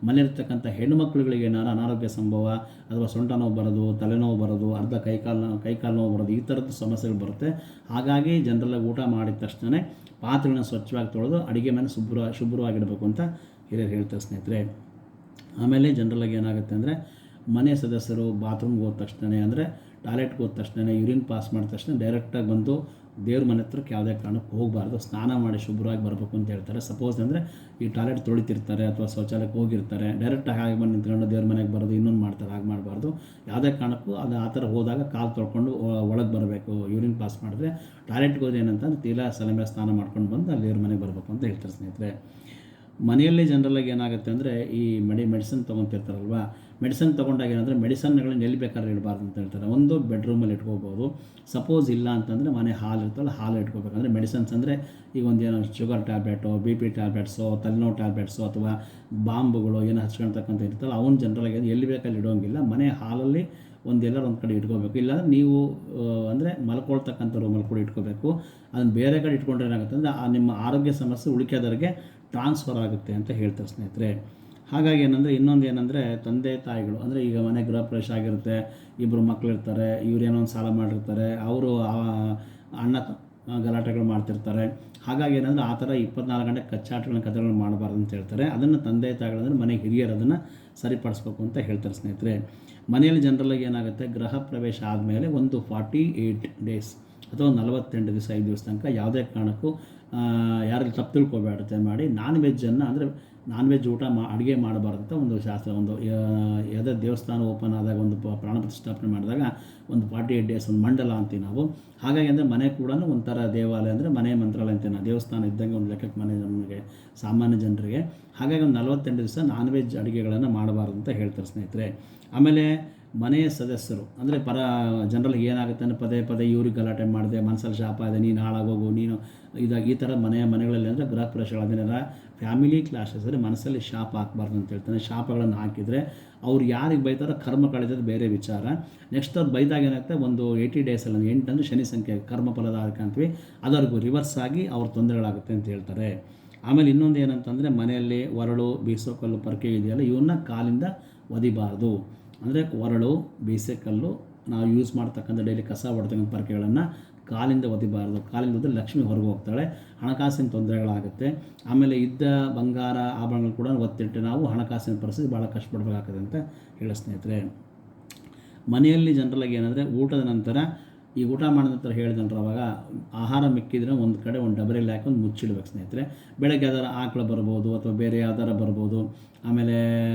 ಮನೆಯಿರ್ತಕ್ಕಂಥ ಹೆಣ್ಣುಮಕ್ಳುಗಳಿಗೆ ಏನಾರು ಅನಾರೋಗ್ಯ ಸಂಭವ ಅಥವಾ ಸೊಂಟ ನೋವು ಬರೋದು, ತಲೆನೋವು ಬರೋದು, ಅರ್ಧ ಕೈಕಾಲು ನೋವು ಬರೋದು, ಈ ಥರದ್ದು ಸಮಸ್ಯೆಗಳು ಬರುತ್ತೆ. ಹಾಗಾಗಿ ಜನರಲಾಗಿ ಊಟ ಮಾಡಿದ ತಕ್ಷಣ ಪಾತ್ರೆಗಳನ್ನ ಸ್ವಚ್ಛವಾಗಿ ತೊಳೆದು ಅಡುಗೆ ಮನೆ ಶುಭ್ರವಾಗಿಡಬೇಕು ಅಂತ ಹಿರಿಯರು ಹೇಳ್ತಾರೆ ಸ್ನೇಹಿತರೆ. ಆಮೇಲೆ ಜನರಲಾಗಿ ಏನಾಗುತ್ತೆ ಅಂದರೆ ಮನೆ ಸದಸ್ಯರು ಬಾತ್ರೂಮ್ಗೆ ಹೋದ ತಕ್ಷಣ ಅಂದರೆ ಟಾಯ್ಲೆಟ್ಗೆ ಹೋದ ತಕ್ಷಣ ಯೂರಿನ್ ಪಾಸ್ ಮಾಡಿದ ತಕ್ಷಣ ಡೈರೆಕ್ಟಾಗಿ ಬಂದು ದೇವ್ರ ಮನೆ ಹತ್ರಕ್ಕೆ ಯಾವುದೇ ಕಾರಣಕ್ಕೆ ಹೋಗಬಾರ್ದು, ಸ್ನಾನ ಮಾಡಿ ಶುಭ್ರವಾಗಿ ಬರಬೇಕು ಅಂತ ಹೇಳ್ತಾರೆ. ಸಪೋಸ್ ಅಂದರೆ ಈ ಟಾಯ್ಲೆಟ್ ತೊಳಿತಿರ್ತಾರೆ ಅಥವಾ ಶೌಚಾಲಯಕ್ಕೆ ಹೋಗಿರ್ತಾರೆ, ಡೈರೆಕ್ಟಾಗಿ ಹಾಗೆ ಬಂದು ನಿಂತ್ಕೊಂಡು ದೇವ್ರ ಮನೆಗೆ ಬರೋದು, ಇನ್ನೊಂದು ಮಾಡ್ತಾರೆ, ಹಾಗೆ ಮಾಡಬಾರ್ದು. ಯಾವುದೇ ಕಾರಣಕ್ಕೂ ಅದು ಆ ಥರ ಹೋದಾಗ ಕಾಲು ತೊಳ್ಕೊಂಡು ಒಳಗೆ ಬರಬೇಕು. ಯೂರಿನ್ ಪಾಸ್ ಮಾಡಿದ್ರೆ ಟಾಯ್ಲೆಟ್ಗೆ ಹೋದ್ರೆ ಏನಂತಂದ್ರೆ ತೀರಾ ಸಲಮೆ ಸ್ನಾನ ಮಾಡ್ಕೊಂಡು ಬಂದು ಅಲ್ಲಿ ದೇವ್ರ ಮನೆಗೆ ಬರಬೇಕು ಅಂತ ಹೇಳ್ತಾರೆ ಸ್ನೇಹಿತರೆ. ಮನೆಯಲ್ಲಿ ಜನರಲಾಗಿ ಏನಾಗುತ್ತೆ ಅಂದರೆ ಈ ಮೆಡಿಸಿನ್ ತೊಗೊತಿರ್ತಾರಲ್ವ, ಮೆಡಿಸಿನ್ ತೊಗೊಂಡಾಗ ಏನಂದರೆ ಮೆಡಿಸನ್ಗಳನ್ನ ಎಲ್ಲಿ ಬೇಕಾದ್ರೆ ಇಡಬಾರ್ದು ಅಂತ ಹೇಳ್ತಾರೆ. ಒಂದು ಬೆಡ್ರೂಮಲ್ಲಿ ಇಟ್ಕೋಬೋದು. ಸಪೋಸ್ ಇಲ್ಲ ಅಂತಂದರೆ ಮನೆ ಹಾಲು ಇರ್ತಲ್ಲ, ಹಾಲು ಇಟ್ಕೋಬೇಕಂದ್ರೆ ಮೆಡಿಸನ್ಸ್ ಅಂದರೆ ಈಗ ಒಂದು ಏನೋ ಶುಗರ್ ಟ್ಯಾಬ್ಲೆಟು, BP ಟ್ಯಾಬ್ಲೆಟ್ಸು, ತಲೆನೋವು ಟ್ಯಾಬ್ಲೆಟ್ಸು ಅಥವಾ ಬಾಂಬುಗಳು ಏನೋ ಹಚ್ಕೊಳ್ತಕ್ಕಂಥ ಇರ್ತಲ್ಲ, ಅವನ್ನ ಜನರಲಾಗಿ ಎಲ್ಲಿ ಬೇಕಲ್ಲಿ ಇಡೋಂಗಿಲ್ಲ. ಮನೆ ಹಾಲಲ್ಲಿ ಎಲ್ಲರೂ ಒಂದು ಕಡೆ ಇಟ್ಕೋಬೇಕು. ಇಲ್ಲಾಂದರೆ ನೀವು ಅಂದರೆ ಮಲ್ಕೊಳ್ತಕ್ಕಂಥ ರೂಮಲ್ಲಿ ಕೂಡ ಇಟ್ಕೋಬೇಕು. ಅದನ್ನು ಬೇರೆ ಕಡೆ ಇಟ್ಕೊಂಡ್ರೆ ಏನಾಗುತ್ತೆ ಅಂದರೆ ನಿಮ್ಮ ಆರೋಗ್ಯ ಸಮಸ್ಯೆ ಉಳಿಕೆದವರಿಗೆ ಟ್ರಾನ್ಸ್ಫರ್ ಆಗುತ್ತೆ ಅಂತ ಹೇಳ್ತಾರೆ ಸ್ನೇಹಿತರೆ. ಹಾಗಾಗಿ ಏನಂದರೆ ಇನ್ನೊಂದು ಏನಂದರೆ ತಂದೆ ತಾಯಿಗಳು ಅಂದರೆ ಈಗ ಮನೆ ಗೃಹ ಪ್ರವೇಶ ಆಗಿರುತ್ತೆ, ಇಬ್ಬರು ಮಕ್ಕಳಿರ್ತಾರೆ, ಏನೋ ಒಂದು ಸಾಲ ಮಾಡಿರ್ತಾರೆ, ಅವರು ಅಣ್ಣ ಗಲಾಟೆಗಳು ಮಾಡ್ತಿರ್ತಾರೆ. ಹಾಗಾಗಿ ಏನಂದರೆ ಆ ಥರ 24 ಗಂಟೆ ಕಥೆಗಳನ್ನ ಮಾಡಬಾರ್ದು ಅಂತ ಹೇಳ್ತಾರೆ. ಅದನ್ನು ತಂದೆ ತಾಯಿಗಳಂದರೆ ಮನೆ ಹಿರಿಯರು ಅದನ್ನು ಸರಿಪಡಿಸ್ಬೇಕು ಅಂತ ಹೇಳ್ತಾರೆ ಸ್ನೇಹಿತರೆ. ಮನೆಯಲ್ಲಿ ಜನರಲಾಗಿ ಏನಾಗುತ್ತೆ, ಗೃಹ ಪ್ರವೇಶ ಆದಮೇಲೆ ಒಂದು 48 ಡೇಸ್ ಅಥವಾ 48 ದಿವಸ 5 ದಿವಸ ತನಕ ಯಾವುದೇ ಕಾರಣಕ್ಕೂ ಯಾರಲ್ಲಿ ತಪ್ಪು ತಿಳ್ಕೊಬೇಡ ಮಾಡಿ ನಾನ್ ವೆಜ್ಜನ್ನು ಅಂದರೆ ನಾನ್ ವೆಜ್ ಊಟ ಅಡುಗೆ ಮಾಡಬಾರ್ದು ಅಂತ ಒಂದು ಶಾಸ್ತ್ರ. ಒಂದು ಯಾವುದೇ ದೇವಸ್ಥಾನ ಓಪನ್ ಆದಾಗ ಒಂದು ಪ್ರಾಣ ಪ್ರತಿಷ್ಠಾಪನೆ ಮಾಡಿದಾಗ ಒಂದು 48 ಡೇಸ್ ಒಂದು ಮಂಡಲ ಅಂತೀವಿ ನಾವು. ಹಾಗಾಗಿ ಅಂದರೆ ಮನೆ ಕೂಡ ಒಂಥರ ದೇವಾಲಯ, ಅಂದರೆ ಮನೆ ಮಂತ್ರಾಲಯ ಅಂತೀವಿ ನಾವು. ದೇವಸ್ಥಾನ ಇದ್ದಂಗೆ ಒಂದು ಲೆಕ್ಕಕ್ಕೆ ಮನೆ ನಮಗೆ ಸಾಮಾನ್ಯ ಜನರಿಗೆ. ಹಾಗಾಗಿ ಒಂದು 48 ದಿವಸ ನಾನ್ ವೆಜ್ ಅಡುಗೆಗಳನ್ನು ಮಾಡಬಾರ್ದು ಅಂತ ಹೇಳ್ತಾರೆ ಸ್ನೇಹಿತರೆ. ಆಮೇಲೆ ಮನೆಯ ಸದಸ್ಯರು ಅಂದರೆ ಜನರಲ್ಲಿ ಏನಾಗುತ್ತೆ ಅಂದರೆ ಪದೇ ಪದೇ ಇವ್ರಿಗೆ ಗಲಾಟೆ ಮಾಡಿದೆ, ಮನಸ್ಸಲ್ಲಿ ಶಾಪ ಇದೆ, ನೀನು ಹಾಳಾಗೋಗು, ನೀನು ಈ ಥರ ಮನೆಗಳಲ್ಲಿ ಅಂದರೆ ಗೃಹ ಪ್ರವೇಶಗಳಾದ ಫ್ಯಾಮಿಲಿ ಕ್ಲಾಶಸ್ ಅಂದರೆ ಮನಸ್ಸಲ್ಲಿ ಶಾಪ ಹಾಕಬಾರ್ದು ಅಂತ ಹೇಳ್ತಾನೆ. ಶಾಪಗಳನ್ನು ಹಾಕಿದರೆ ಅವ್ರು ಯಾರಿಗೆ ಬೈತಾರೋ ಕರ್ಮ ಕಳೆಯೋದು ಬೇರೆ ವಿಚಾರ. ನೆಕ್ಸ್ಟ್ ಅವ್ರು ಬೈದಾಗ ಏನಾಗುತ್ತೆ, ಒಂದು 80 ಡೇಸಲ್ಲಿ 8 ಅಂದರೆ ಶನಿ ಸಂಖ್ಯೆ ಕರ್ಮಫಲದ ಅಂತೀವಿ, ಅದವರೆಗೂ ರಿವರ್ಸ್ ಆಗಿ ಅವ್ರ ತೊಂದರೆಗಳಾಗುತ್ತೆ ಅಂತ ಹೇಳ್ತಾರೆ. ಆಮೇಲೆ ಇನ್ನೊಂದು ಏನಂತಂದರೆ ಮನೆಯಲ್ಲಿ ಒರಳು, ಬೀಸೋಕಲ್ಲು, ಪರಕೆ ಇದೆಯಲ್ಲ, ಇವನ್ನ ಕಾಲಿಂದ ಒದಿಬಾರ್ದು. ಅಂದರೆ ಒರಳು, ಬೀಸೆಕಲ್ಲು, ನಾವು ಯೂಸ್ ಮಾಡ್ತಕ್ಕಂಥ ಡೈಲಿ ಕಸ ಹೊಡ್ತಕ್ಕಂಥ ಪರಕೆಗಳನ್ನು ಕಾಲಿಂದ ಒದಿಬಾರ್ದು. ಕಾಲಿಂದ ಒದ್ದರೆ ಲಕ್ಷ್ಮಿ ಹೊರಗೆ ಹೋಗ್ತಾಳೆ, ಹಣಕಾಸಿನ ತೊಂದರೆಗಳಾಗುತ್ತೆ. ಆಮೇಲೆ ಇದ್ದ ಬಂಗಾರ ಆಭರಣಗಳು ಕೂಡ ಒತ್ತಿಟ್ಟು ನಾವು ಹಣಕಾಸಿನ ಪರಿಸ್ಥಿತಿ ಭಾಳ ಕಷ್ಟಪಡಬೇಕಾಗ್ತದೆ ಅಂತ ಹೇಳೋ ಸ್ನೇಹಿತರೆ. ಮನೆಯಲ್ಲಿ ಜನರಲಾಗಿ ಏನಂದರೆ ಊಟದ ನಂತರ ಈ ಊಟ ಮಾಡಿದ ನಂತರ ಹೇಳಿದನರ ಅವಾಗ ಆಹಾರ ಮಿಕ್ಕಿದ್ರೆ ಒಂದು ಕಡೆ ಒಂದು ಡಬರಿಯಲ್ಲಿ ಹಾಕೊಂಡು ಮುಚ್ಚಿಡ್ಬೇಕು ಸ್ನೇಹಿತರೆ. ಬೆಳಗ್ಗೆ ಯಾವ್ದಾರ ಆಕಳು ಬರ್ಬೋದು ಅಥವಾ ಬೇರೆ ಯಾವ್ದಾರ ಬರ್ಬೋದು. ಆಮೇಲೆ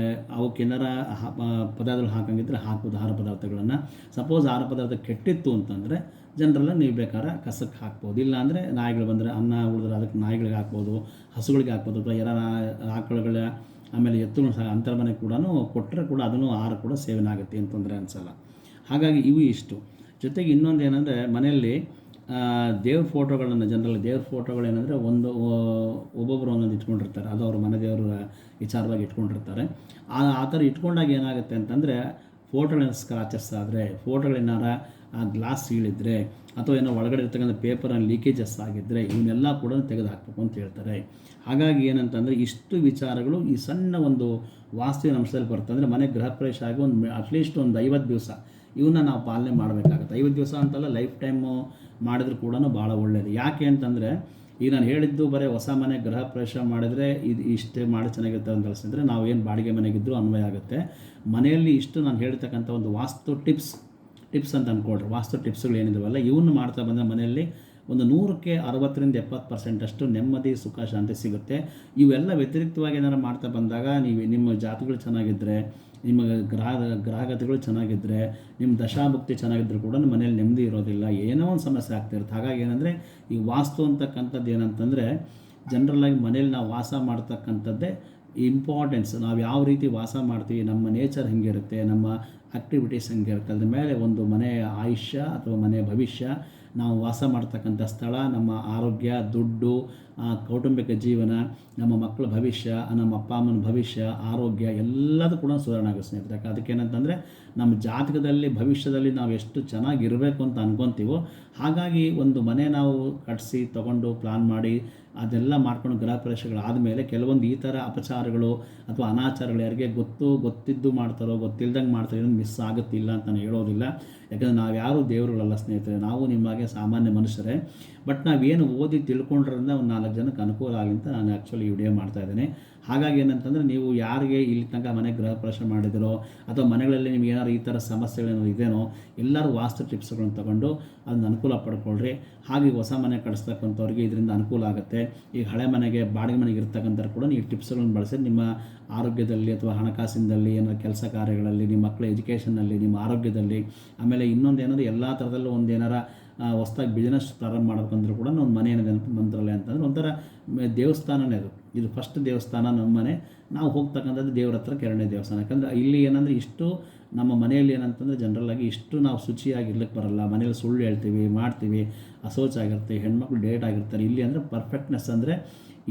ಅವಕ್ಕೇನಾರ ಪದಾರ್ಥಗಳು ಹಾಕಂಗಿದ್ರೆ ಹಾಕ್ಬೋದು ಆಹಾರ ಪದಾರ್ಥಗಳನ್ನು. ಸಪೋಸ್ ಆಹಾರ ಪದಾರ್ಥ ಕೆಟ್ಟಿತ್ತು ಅಂತಂದರೆ ಜನರೆಲ್ಲ ನೀವು ಬೇಕಾದ್ರೆ ಕಸಕ್ಕೆ ಹಾಕ್ಬೋದು. ಇಲ್ಲಾಂದರೆ ನಾಯಿಗಳು ಬಂದರೆ ಅನ್ನ ಉಳಿದ್ರೆ ಅದಕ್ಕೆ ನಾಯಿಗಳಿಗೆ ಹಾಕ್ಬೋದು, ಹಸುಗಳಿಗೆ ಹಾಕ್ಬೋದು, ಅಥವಾ ಯಾರ ಆಕಳುಗಳ ಆಮೇಲೆ ಎತ್ತುಗಳು ಸಹ ಅಂತರ ಮನೆಗೆ ಕೂಡ ಕೊಟ್ಟರೆ ಕೂಡ ಅದನ್ನು ಆಹಾರ ಕೂಡ ಸೇವನೆ ಆಗುತ್ತೆ, ಏನು ತೊಂದರೆ ಅನಿಸಲ್ಲ. ಹಾಗಾಗಿ ಇವು ಇಷ್ಟು. ಜೊತೆಗೆ ಇನ್ನೊಂದು ಏನಂದರೆ ಮನೆಯಲ್ಲಿ ದೇವ್ರ ಫೋಟೋಗಳನ್ನು ಜನರಲ್ಲಿ ದೇವ್ರ ಫೋಟೋಗಳೇನೆಂದರೆ ಒಬ್ಬೊಬ್ಬರು ಒಂದೊಂದು ಇಟ್ಕೊಂಡಿರ್ತಾರೆ. ಅದು ಅವ್ರ ಮನೆ ದೇವರ ವಿಚಾರವಾಗಿ ಇಟ್ಕೊಂಡಿರ್ತಾರೆ. ಆ ಥರ ಇಟ್ಕೊಂಡಾಗ ಏನಾಗುತ್ತೆ ಅಂತಂದರೆ ಫೋಟೋಗಳನ್ನ ಸ್ಕ್ರಾಚಸ್ ಆದರೆ, ಫೋಟೋಗಳೇನಾರ ಗ್ಲಾಸ್ ಸೀಳಿದ್ರೆ, ಅಥವಾ ಏನೋ ಒಳಗಡೆ ಇರ್ತಕ್ಕಂಥ ಪೇಪರಲ್ಲಿ ಲೀಕೇಜಸ್ ಆಗಿದ್ದರೆ ಇವನ್ನೆಲ್ಲ ಕೂಡ ತೆಗೆದು ಹಾಕಬೇಕು ಅಂತ ಹೇಳ್ತಾರೆ. ಹಾಗಾಗಿ ಏನಂತಂದರೆ ಇಷ್ಟು ವಿಚಾರಗಳು ಈ ಸಣ್ಣ ಒಂದು ವಾಸ್ತುವಿನ ಅಂಶದಲ್ಲಿ ಬರ್ತದೆ. ಅಂದರೆ ಮನೆ ಗೃಹ ಪ್ರವೇಶ ಆಗಿ ಅಟ್ಲೀಸ್ಟ್ ಒಂದು 50 ದಿವಸ ಇವನ್ನ ನಾವು ಪಾಲನೆ ಮಾಡಬೇಕಾಗುತ್ತೆ. 50 ದಿವಸ ಅಂತಲ್ಲ, ಲೈಫ್ ಟೈಮು ಮಾಡಿದ್ರು ಕೂಡ ಭಾಳ ಒಳ್ಳೆಯದು. ಯಾಕೆ ಅಂತಂದರೆ ಈಗ ನಾನು ಹೇಳಿದ್ದು ಬರೀ ಹೊಸ ಮನೆ ಗೃಹ ಪ್ರವೇಶ ಮಾಡಿದರೆ ಇಷ್ಟೇ ಮಾಡಿ ಚೆನ್ನಾಗಿರುತ್ತೆ ಅಂತ ಅನಿಸಿದ್ರೆ ನಾವು ಏನು ಬಾಡಿಗೆ ಮನೆಗಿದ್ದರೂ ಅನ್ವಯ ಆಗುತ್ತೆ. ಮನೆಯಲ್ಲಿ ಇಷ್ಟು ನಾನು ಹೇಳ್ತಕ್ಕಂಥ ಒಂದು ವಾಸ್ತು ಟಿಪ್ಸ್ ಅಂತ ಅಂದ್ಕೊಳ್ರಿ. ವಾಸ್ತು ಟಿಪ್ಸ್ಗಳು ಏನಿದಾವಲ್ಲ ಇವನ್ನು ಮಾಡ್ತಾ ಬಂದರೆ ಮನೆಯಲ್ಲಿ ಒಂದು 100ಕ್ಕೆ 60ರಿಂದ 70% ಅಷ್ಟು ನೆಮ್ಮದಿ, ಸುಖ, ಶಾಂತಿ ಸಿಗುತ್ತೆ. ಇವೆಲ್ಲ ವ್ಯತಿರಿಕ್ತವಾಗಿ ಏನಾರು ಮಾಡ್ತಾ ಬಂದಾಗ ನಿಮ್ಮ ಜಾತಕಗಳು ಚೆನ್ನಾಗಿದ್ದರೆ, ನಿಮ್ಮ ಗ್ರಹಗತಿಗಳು ಚೆನ್ನಾಗಿದ್ದರೆ, ನಿಮ್ಮ ದಶಾಭುಕ್ತಿ ಚೆನ್ನಾಗಿದ್ದರೂ ಕೂಡ ಮನೇಲಿ ನೆಮ್ಮದಿ ಇರೋದಿಲ್ಲ, ಏನೋ ಒಂದು ಸಮಸ್ಯೆ ಆಗ್ತಿರುತ್ತೆ. ಹಾಗಾಗಿ ಏನಂದರೆ ಈ ವಾಸ್ತು ಅಂತಕ್ಕಂಥದ್ದು ಏನಂತಂದರೆ ಜನರಲ್ಲಾಗಿ ಮನೇಲಿ ನಾವು ವಾಸ ಮಾಡ್ತಕ್ಕಂಥದ್ದೇ ಇಂಪಾರ್ಟೆನ್ಸ್. ನಾವು ಯಾವ ರೀತಿ ವಾಸ ಮಾಡ್ತೀವಿ, ನಮ್ಮ ನೇಚರ್ ಹೆಂಗಿರುತ್ತೆ, ನಮ್ಮ ಆ್ಯಕ್ಟಿವಿಟೀಸ್ ಹೆಂಗಿರುತ್ತೆ, ಅದ್ರ ಮೇಲೆ ಒಂದು ಮನೆಯ ಆಯುಷ್ಯ ಅಥವಾ ಮನೆಯ ಭವಿಷ್ಯ, ನಾವು ವಾಸ ಮಾಡ್ತಕ್ಕಂಥ ಸ್ಥಳ, ನಮ್ಮ ಆರೋಗ್ಯ, ದುಡ್ಡು, ಕೌಟುಂಬಿಕ ಜೀವನ, ನಮ್ಮ ಮಕ್ಕಳ ಭವಿಷ್ಯ, ನಮ್ಮ ಅಪ್ಪ ಅಮ್ಮನ ಭವಿಷ್ಯ, ಆರೋಗ್ಯ ಎಲ್ಲದೂ ಕೂಡ ಸುಧಾರಣೆ ಆಗುತ್ತೆ ಸ್ನೇಹಿತರೆ. ಅದಕ್ಕೇನಂತಂದರೆ ನಮ್ಮ ಜಾತಕದಲ್ಲಿ ಭವಿಷ್ಯದಲ್ಲಿ ನಾವು ಎಷ್ಟು ಚೆನ್ನಾಗಿರಬೇಕು ಅಂತ ಅನ್ಕೊತೀವೋ, ಹಾಗಾಗಿ ಒಂದು ಮನೆ ನಾವು ಕಟ್ಟಿಸಿ ತೊಗೊಂಡು ಪ್ಲಾನ್ ಮಾಡಿ ಅದೆಲ್ಲ ಮಾಡ್ಕೊಂಡು ಗೃಹ ಪ್ರವೇಶಗಳಾದಮೇಲೆ ಕೆಲವೊಂದು ಈ ಥರ ಅಪಚಾರಗಳು ಅಥವಾ ಅನಾಚಾರಗಳು ಯಾರಿಗೆ ಗೊತ್ತಿದ್ದು ಮಾಡ್ತಾರೋ ಗೊತ್ತಿಲ್ದಂಗೆ ಮಾಡ್ತಾರೋ ಏನೋ ಮಿಸ್ ಆಗುತ್ತಿಲ್ಲ ಅಂತ ನಾನು ಹೇಳೋದಿಲ್ಲ. ಯಾಕಂದರೆ ನಾವು ಯಾರೂ ದೇವರುಗಳಲ್ಲ ಸ್ನೇಹಿತರೆ, ನಾವು ನಿಮಗೆ ಸಾಮಾನ್ಯ ಮನುಷ್ಯರೇ. ಬಟ್ ನಾವೇನು ಓದಿ ತಿಳ್ಕೊಂಡ್ರಿಂದ ಒಂದು 4 ಜನಕ್ಕೆ ಅನುಕೂಲ ಆಗಲಿ ಅಂತ ನಾನು ಆ್ಯಕ್ಚುಲಿ ವಿಡಿಯೋ ಮಾಡ್ತಾಯಿದ್ದೇನೆ. ಹಾಗಾಗಿ ಏನಂತಂದರೆ ನೀವು ಯಾರಿಗೆ ಇಲ್ಲಿ ತನಕ ಮನೆ ಗೃಹ ಪ್ರವೇಶ ಮಾಡಿದಿರೋ ಅಥವಾ ಮನೆಗಳಲ್ಲಿ ನಿಮ್ಗೆ ಏನಾದ್ರು ಈ ಥರ ಸಮಸ್ಯೆಗಳೇನೋ ಇದೇನೋ, ಎಲ್ಲರೂ ವಾಸ್ತು ಟಿಪ್ಸ್ಗಳನ್ನು ತೊಗೊಂಡು ಅದನ್ನ ಅನುಕೂಲ ಪಡ್ಕೊಳ್ರಿ. ಹಾಗೆ ಹೊಸ ಮನೆ ಕಳಿಸ್ತಕ್ಕಂಥವ್ರಿಗೆ ಇದರಿಂದ ಅನುಕೂಲ ಆಗುತ್ತೆ. ಈಗ ಹಳೆ ಮನೆಗೆ ಬಾಡಿಗೆ ಮನೆಗೆ ಇರ್ತಕ್ಕಂಥವ್ರು ಕೂಡ ಈ ಟಿಪ್ಸ್ಗಳನ್ನು ಬಳಸಿ ನಿಮ್ಮ ಆರೋಗ್ಯದಲ್ಲಿ ಅಥವಾ ಹಣಕಾಸಿನಲ್ಲಿ, ಏನಾದ್ರು ಕೆಲಸ ಕಾರ್ಯಗಳಲ್ಲಿ, ನಿಮ್ಮ ಮಕ್ಕಳ ಎಜುಕೇಷನ್ನಲ್ಲಿ, ನಿಮ್ಮ ಆರೋಗ್ಯದಲ್ಲಿ, ಆಮೇಲೆ ಇನ್ನೊಂದು ಏನಾದರೂ ಎಲ್ಲ ಥರದಲ್ಲೂ ಒಂದು ಏನಾರ ಹೊಸ್ದಾಗಿ ಬಿಸ್ನೆಸ್ ಪ್ರಾರಂಭ ಮಾಡ್ಬೇಕಂದ್ರೂ ಕೂಡ ಒಂದು ಮನೆ ಏನಿದೆ ಮಂತ್ರಾಲಯ ಅಂತಂದರೆ ಒಂಥರ ದೇವಸ್ಥಾನನೇ ಇದು ಫಸ್ಟ್ ದೇವಸ್ಥಾನ. ನಮ್ಮ ಮನೆ ನಾವು ಹೋಗ್ತಕ್ಕಂಥದ್ದು ದೇವ್ರ ಹತ್ರ ಎರಡನೇ ದೇವಸ್ಥಾನ. ಯಾಕಂದರೆ ಇಲ್ಲಿ ಏನಂದರೆ ಇಷ್ಟು ನಮ್ಮ ಮನೆಯಲ್ಲಿ ಏನಂತಂದರೆ ಜನರಲ್ಲಾಗಿ ಇಷ್ಟು ನಾವು ಶುಚಿಯಾಗಿರ್ಲಿಕ್ಕೆ ಬರಲ್ಲ. ಮನೇಲಿ ಸುಳ್ಳು ಹೇಳ್ತೀವಿ, ಮಾಡ್ತೀವಿ, ಅಸೋಚ್ ಆಗಿರ್ತೀವಿ, ಹೆಣ್ಮಕ್ಳು ಡೇಟ್ ಆಗಿರ್ತಾರೆ. ಇಲ್ಲಿ ಅಂದರೆ ಪರ್ಫೆಕ್ಟ್ನೆಸ್ ಅಂದರೆ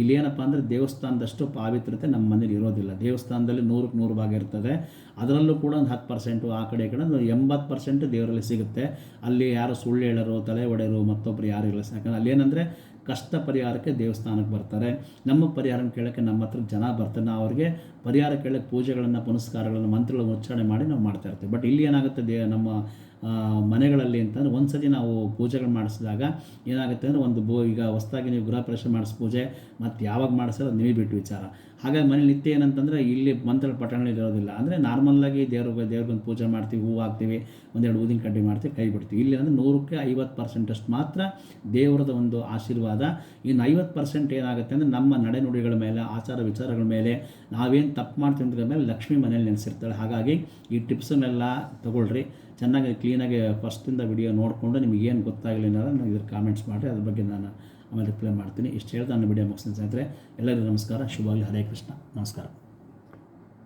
ಇಲ್ಲಿ ಏನಪ್ಪ ಅಂದರೆ ದೇವಸ್ಥಾನದಷ್ಟು ಪಾವಿತ್ರತೆ ನಮ್ಮ ಮನೇಲಿ ಇರೋದಿಲ್ಲ. ದೇವಸ್ಥಾನದಲ್ಲಿ 100ಕ್ಕೆ 100 ಭಾಗ ಇರ್ತದೆ. ಅದರಲ್ಲೂ ಕೂಡ ಒಂದು 10% ಆ ಕಡೆ ಈ ಕಡೆ 80% ದೇವರಲ್ಲಿ ಸಿಗುತ್ತೆ. ಅಲ್ಲಿ ಯಾರು ಸುಳ್ಳು ಹೇಳೋರು, ತಲೆ ಒಡೆಯೋರು, ಮತ್ತೊಬ್ಬರು ಯಾರು ಇಲ್ಲ. ಯಾಕಂದರೆ ಅಲ್ಲೇನೆಂದರೆ ಕಷ್ಟ ಪರಿಹಾರಕ್ಕೆ ದೇವಸ್ಥಾನಕ್ಕೆ ಬರ್ತಾರೆ. ನಮ್ಮ ಪರಿಹಾರ ಕೇಳೋಕ್ಕೆ ನಮ್ಮ ಹತ್ರ ಜನ ಬರ್ತಾರೆ. ನಾವು ಅವ್ರಿಗೆ ಪರಿಹಾರ ಕೇಳೋಕ್ಕೆ ಪೂಜೆಗಳನ್ನು, ಪುನಸ್ಕಾರಗಳನ್ನು, ಮಂತ್ರಗಳನ್ನು ಉಚ್ಚಾರಣೆ ಮಾಡಿ ನಾವು ಮಾಡ್ತಾ ಇರ್ತೀವಿ. ಬಟ್ ಇಲ್ಲಿ ಏನಾಗುತ್ತೆ, ನಮ್ಮ ಮನೆಗಳಲ್ಲಿ ಅಂತಂದರೆ ಒಂದು ಸತಿ ನಾವು ಪೂಜೆಗಳು ಮಾಡಿಸಿದಾಗ ಏನಾಗುತ್ತೆ ಅಂದರೆ ಈಗ ಹೊಸದಾಗಿ ನೀವು ಗೃಹ ಪ್ರವೇಶ ಮಾಡಿಸೋ ಪೂಜೆ ಮತ್ತು ಯಾವಾಗ ಮಾಡಿಸೋದು ಅದು ನಿಮಗೆ ಬಿಟ್ಟು ವಿಚಾರ. ಹಾಗಾಗಿ ಮನೇಲಿ ನಿತ್ಯ ಏನಂತಂದರೆ ಇಲ್ಲಿ ಮಂತ್ರ ಪಠಣಗಳಿರೋದಿಲ್ಲ. ಅಂದರೆ ನಾರ್ಮಲ್ಲಾಗಿ ದೇವ್ರಿಗೊಂದು ಪೂಜೆ ಮಾಡ್ತೀವಿ, ಹೂವು ಹಾಕ್ತೀವಿ, ಒಂದೆರಡು ಊದಿನ ಕಡ್ಡಿ ಮಾಡ್ತೀವಿ, ಕೈ ಬಿಡ್ತೀವಿ. ಇಲ್ಲಿ ಅಂದರೆ 100ಕ್ಕೆ 50% ಮಾತ್ರ ದೇವರದ ಒಂದು ಆಶೀರ್ವಾದ. ಇನ್ನು 50% ಏನಾಗುತ್ತೆ ಅಂದರೆ ನಮ್ಮ ನಡೆನುಡಿಗಳ ಮೇಲೆ, ಆಚಾರ ವಿಚಾರಗಳ ಮೇಲೆ, ನಾವೇನು ತಪ್ಪು ಮಾಡ್ತೀವಿ ಅಂತ ಮೇಲೆ ಲಕ್ಷ್ಮೀ ಮನೇಲಿ ನೆಲೆಸಿರ್ತಾಳೆ. ಹಾಗಾಗಿ ಈ ಟಿಪ್ಸನ್ನೆಲ್ಲ ತೊಗೊಳ್ರಿ, ಚೆನ್ನಾಗಿ ಕ್ಲೀನಾಗಿ ಫಸ್ಟಿಂದ ವಿಡಿಯೋ ನೋಡಿಕೊಂಡು ನಿಮಗೇನು ಗೊತ್ತಾಗಲಿಲ್ಲ ಅನ್ನೋದು ನನಗೆ ಇದ್ರ ಕಾಮೆಂಟ್ಸ್ ಮಾಡಿರಿ, ಅದ್ರ ಬಗ್ಗೆ ನಾನು ಆಮೇಲೆ ರಿಪ್ಲೈ ಮಾಡ್ತೀನಿ. ಇಷ್ಟು ಹೇಳ್ತಾ ನನ್ನ ವಿಡಿಯೋ ಮುಗಿಸ್ತೀನಿ ಸ್ನೇಹಿತರೆ. ಎಲ್ಲರಿಗೂ ನಮಸ್ಕಾರ, ಶುಭವಾಗಲಿ. ಹರೇ ಕೃಷ್ಣ, ನಮಸ್ಕಾರ.